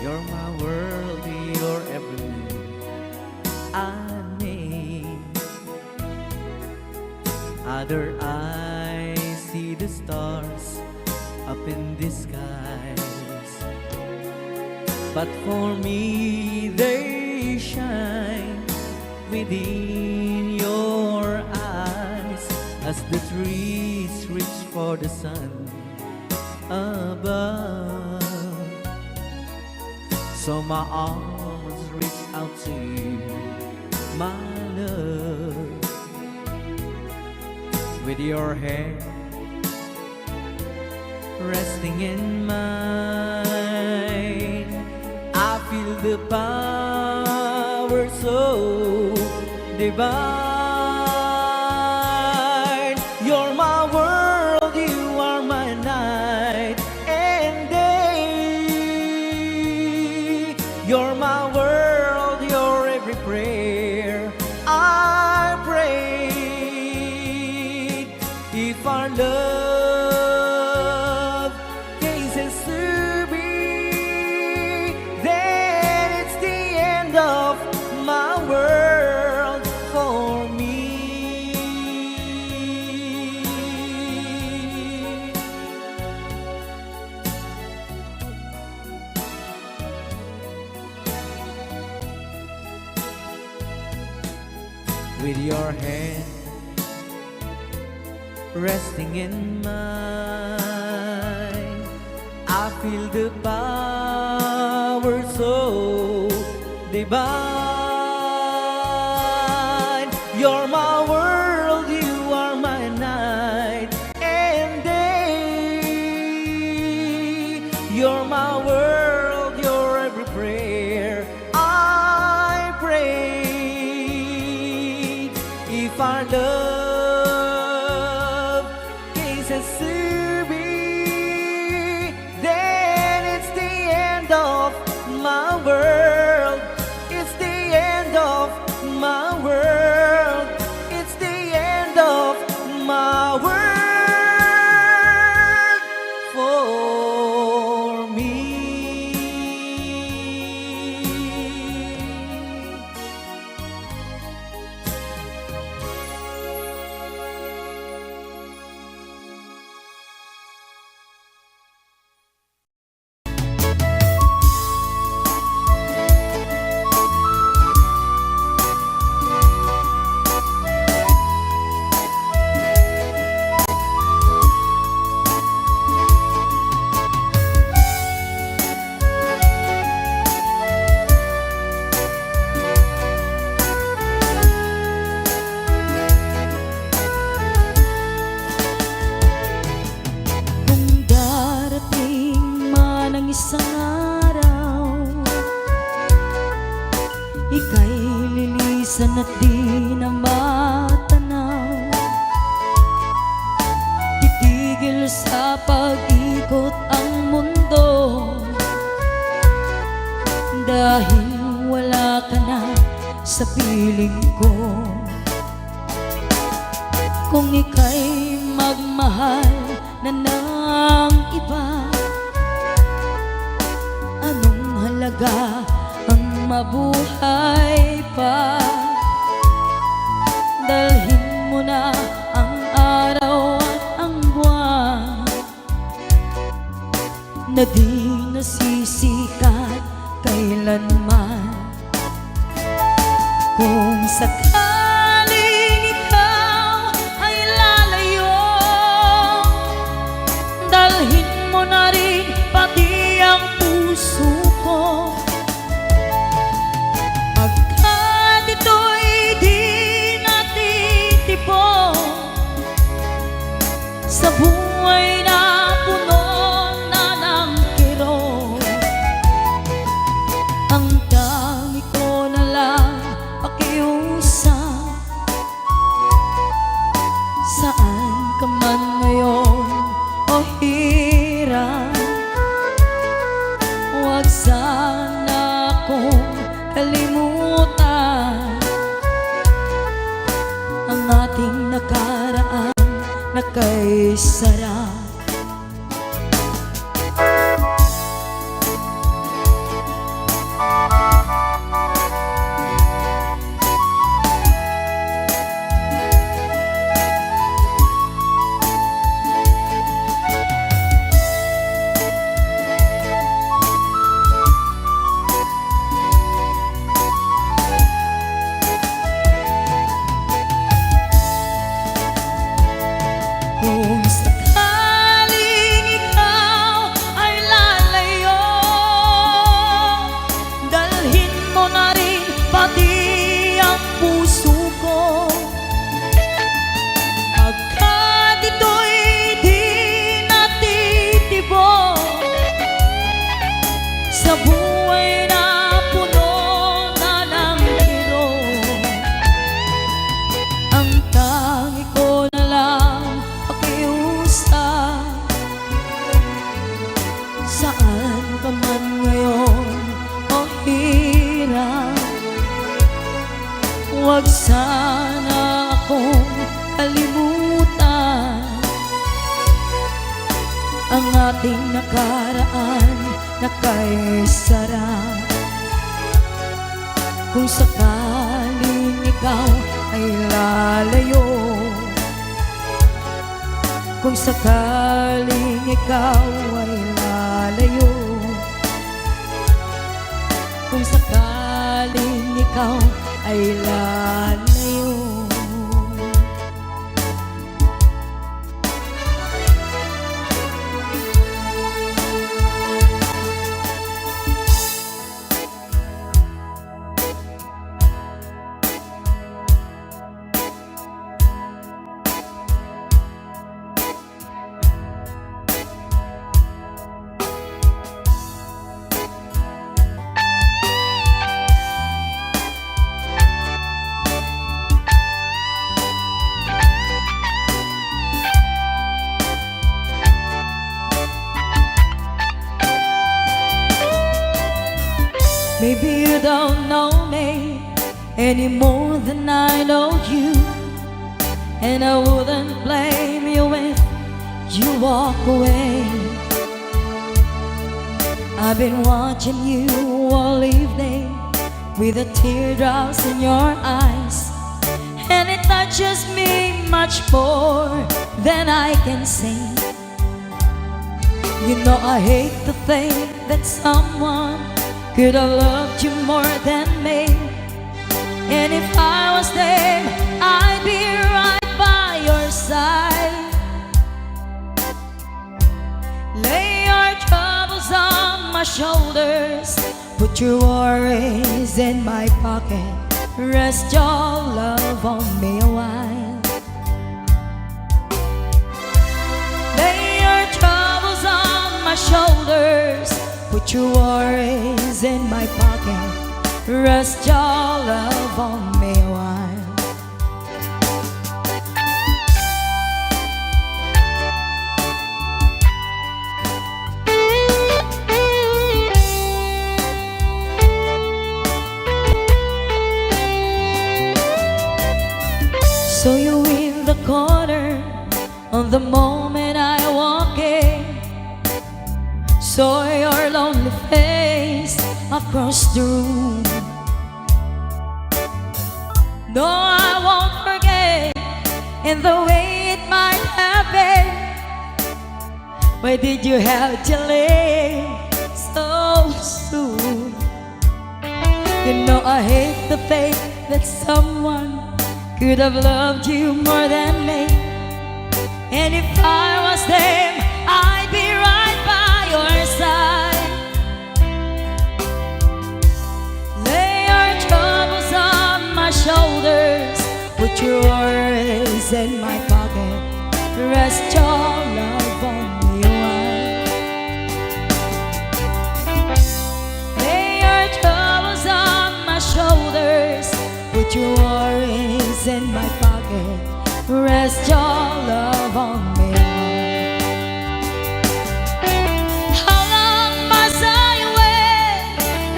You're my world, you're every move I name. Other eyes see the stars up in the skies, but for me they shine within your eyes as the trees reach for the sun above. So my arms reach out to you, my love. With your hand resting in mine, I feel the power so divine. You're my world, you are my night and day. You're my world, you're every prayer I prayed. If our love cases to be, then it's the end of my world for me. With your hand resting in mine, I feel the power so divine. You're my world, you are my night and day. You're my world, you're every prayer I pray. If our love cases to be, then it's the end of my world. It's the end of my world. It's the end of my world for me. Kung darating man ang isang araw, ika'y lilisan at di na matanaw. Titigil sa pag-ikot ang mundo, dahil wala ka na sa piling ko. Kung ika'y magmahal na ng iba, anong halaga ang mabuhay pa? Dalhin mo na ang araw at ang buwan, na di nasisikat kailanman. Kung sakaling ikaw ay lalayo, dalhin mo na rin pati ang puso ko. Pagkat ito'y di natitipon sa buhay na puno na ng kirot, ang dami ko na lang pakiusap. Saan ka man ngayon o hirap, huwag sana akong kalimutan ang ating nakaraan na kay sarap. Kung sakaling ikaw ay lalayo, dalhin mo na rin pati ang puso ko. Pagkat ito'y di natitibok sa buhay na puno na ng kirot, ang tangi ko na lang pakiusap. Saan ka man ngayon o hirap, huwag sana akong kalimutan ang ating nakaraan na kay sarap. Kung sakaling ikaw ay lalayo, kung sakaling ikaw ay lalayo, kung sakaling ikaw ay lalayo. Maybe you don't know me any more than I know you, and I wouldn't blame you if you walk away. I've been watching you all evening with the teardrops in your eyes, and it touches me much more than I can say. You know I hate to think that someone could have loved you more than me, and if I was there, I'd be right by your side. Lay your troubles on my shoulders, put your worries in my pocket, rest your love on me a while. Lay your troubles on my shoulders, put your worries in my pocket, rest your love on me a while. So you in the corner on the moment I walk in, saw your lonely face across the room. No, I won't forget in the way it might have been, Why did you have to leave so soon? You know I hate the fact that someone could have loved you more than me. And if I was them, I'd be right by your side. Lay your troubles on my shoulders, put your worries in my pocket, rest your love on me while. Lay your troubles on my shoulders, put your worries in my pocket, rest your love on me. How long must I wait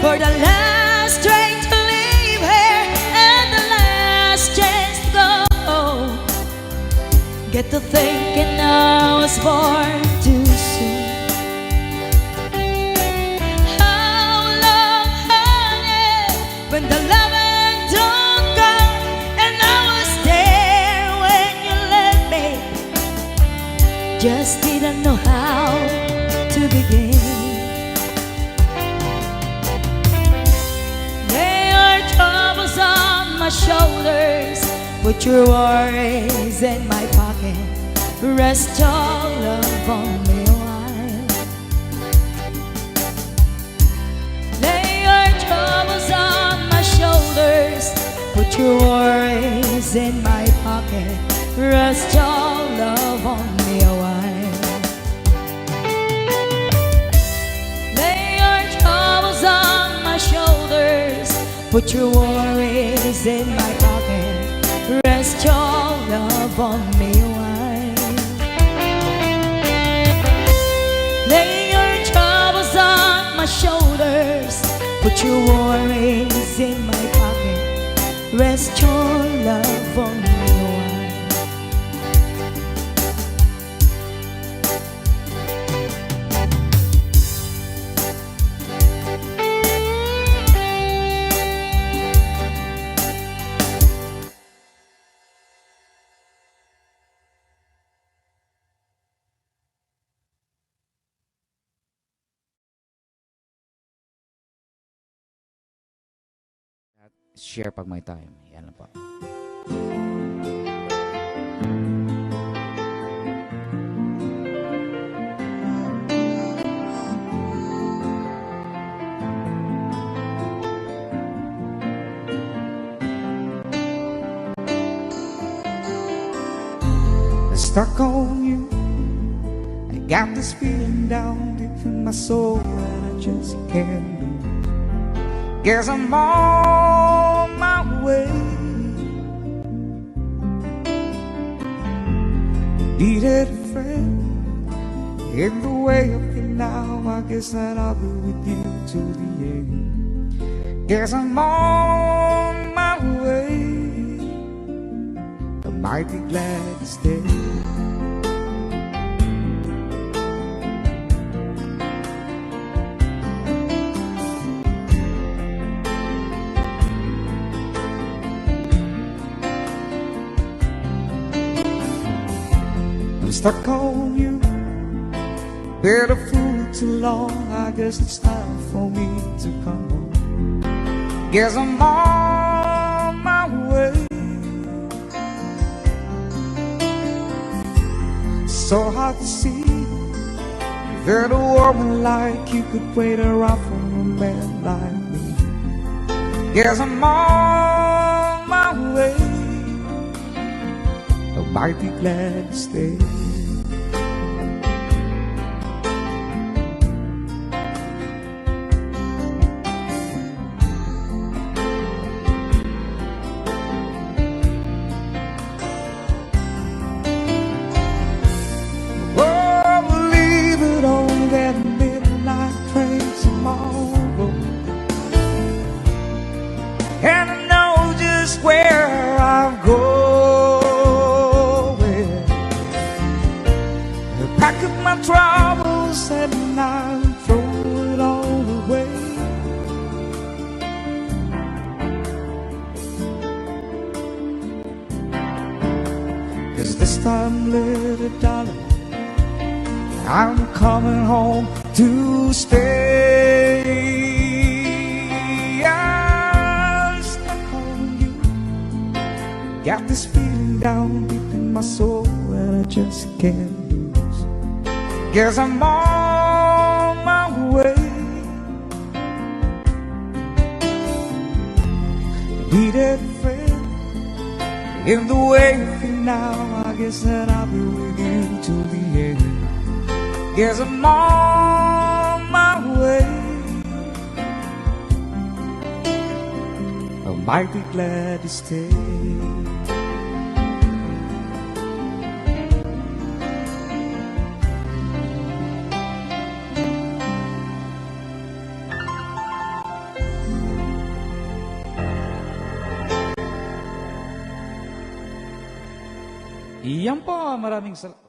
for the last train to leave here and the last chance to go? Get to thinking I was born too soon. How long, honey, when the loving don't come and I was there when you left me, just didn't know how to begin. Lay your troubles on my shoulders, put your worries in my pocket, rest your love on me a while. Lay your troubles on my shoulders, put your worries in my pocket, rest your love on me a while. Lay your troubles on my shoulders, put your worries in my pocket, rest your love on me a while. Lay your troubles on my shoulders, put your worries in my pocket, rest your love on me a while. Share pag may time. Yan lang po. Stuck on you, I got this feeling down deep in my soul and I just can't lose. Guess I'm on my way. Needed a friend in the way I feel now. I guess that I'll be with you to the end. Guess I'm on my way. I might be glad to stay. I'm stuck on you, been a fool too long. I guess it's time for me to come home. Guess I'm on my way. So hard to see that a woman like you could wait around for a man like me. Guess I'm on my way. I might be glad to stay. And I know just where I'm going. I pack up my troubles and I throw it all away. Cause this time, little darling, I'm coming home to stay. I'm stuck on you. Got this feeling down deep in my soul that I just can't lose. Guess I'm on my way. Need a friend in the way you feel now. I guess that I'll be with you till the end. Guess I'm on my way. I might be glad to stay. Iyan po, maraming salamat.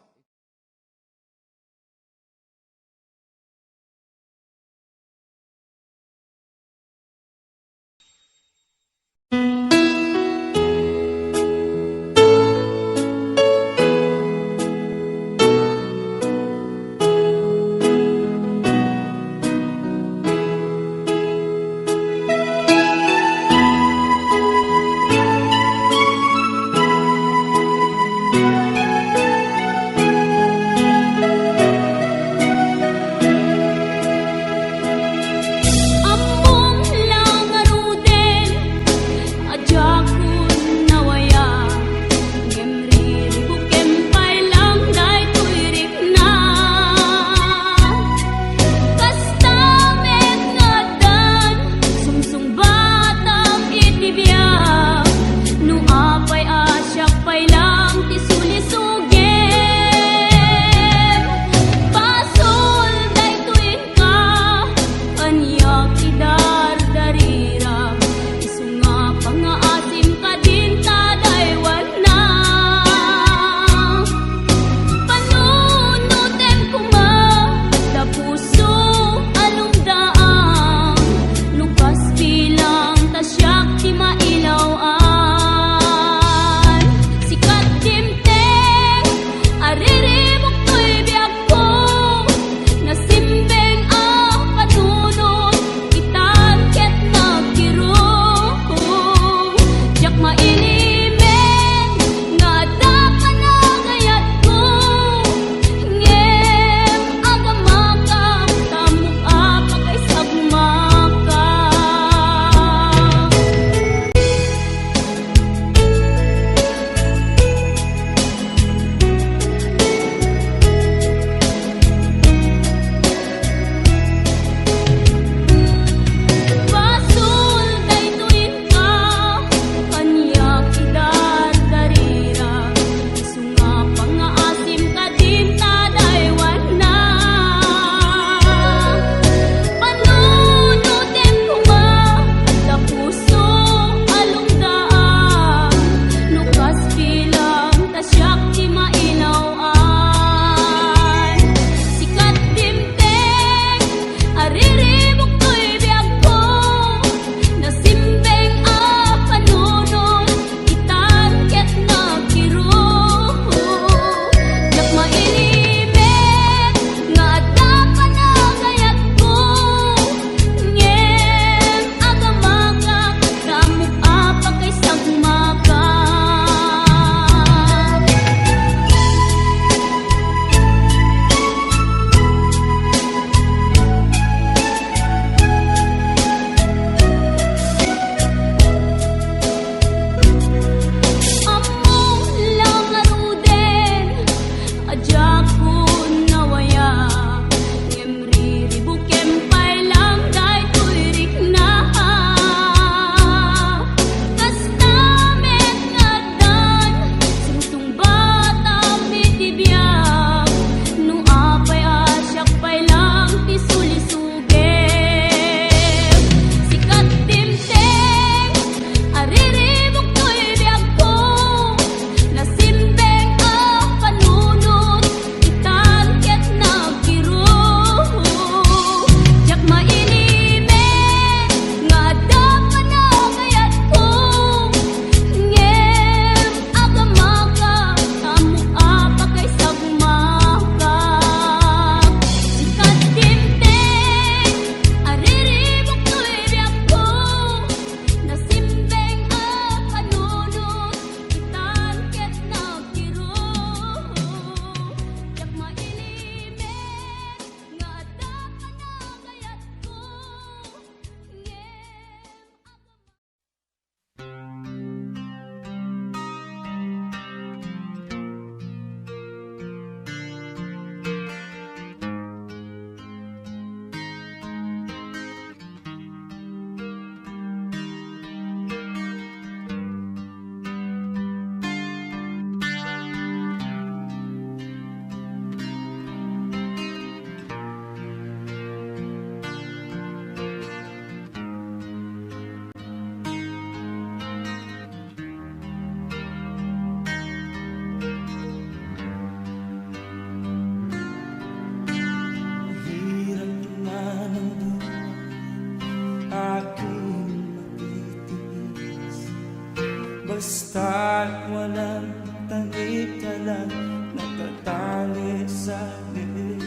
lang nakatali sa dilim.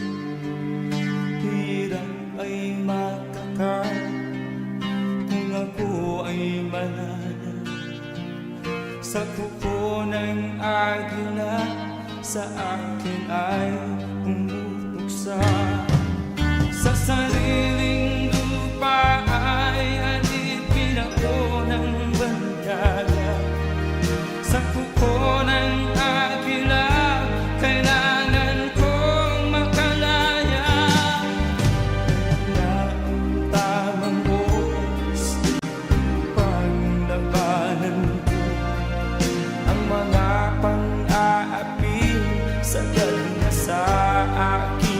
Hirap ay makakain kung ako ay manana sa kuko ng agila, sa akin ay pumutuksa. Sa sariling lupa ay alipin ako ng bandala. Sa kuko ng agila, kailangan kong makalaya. Na ang tamang oras upang labanan ko ang mga pang-aapi sa dal na sa akin.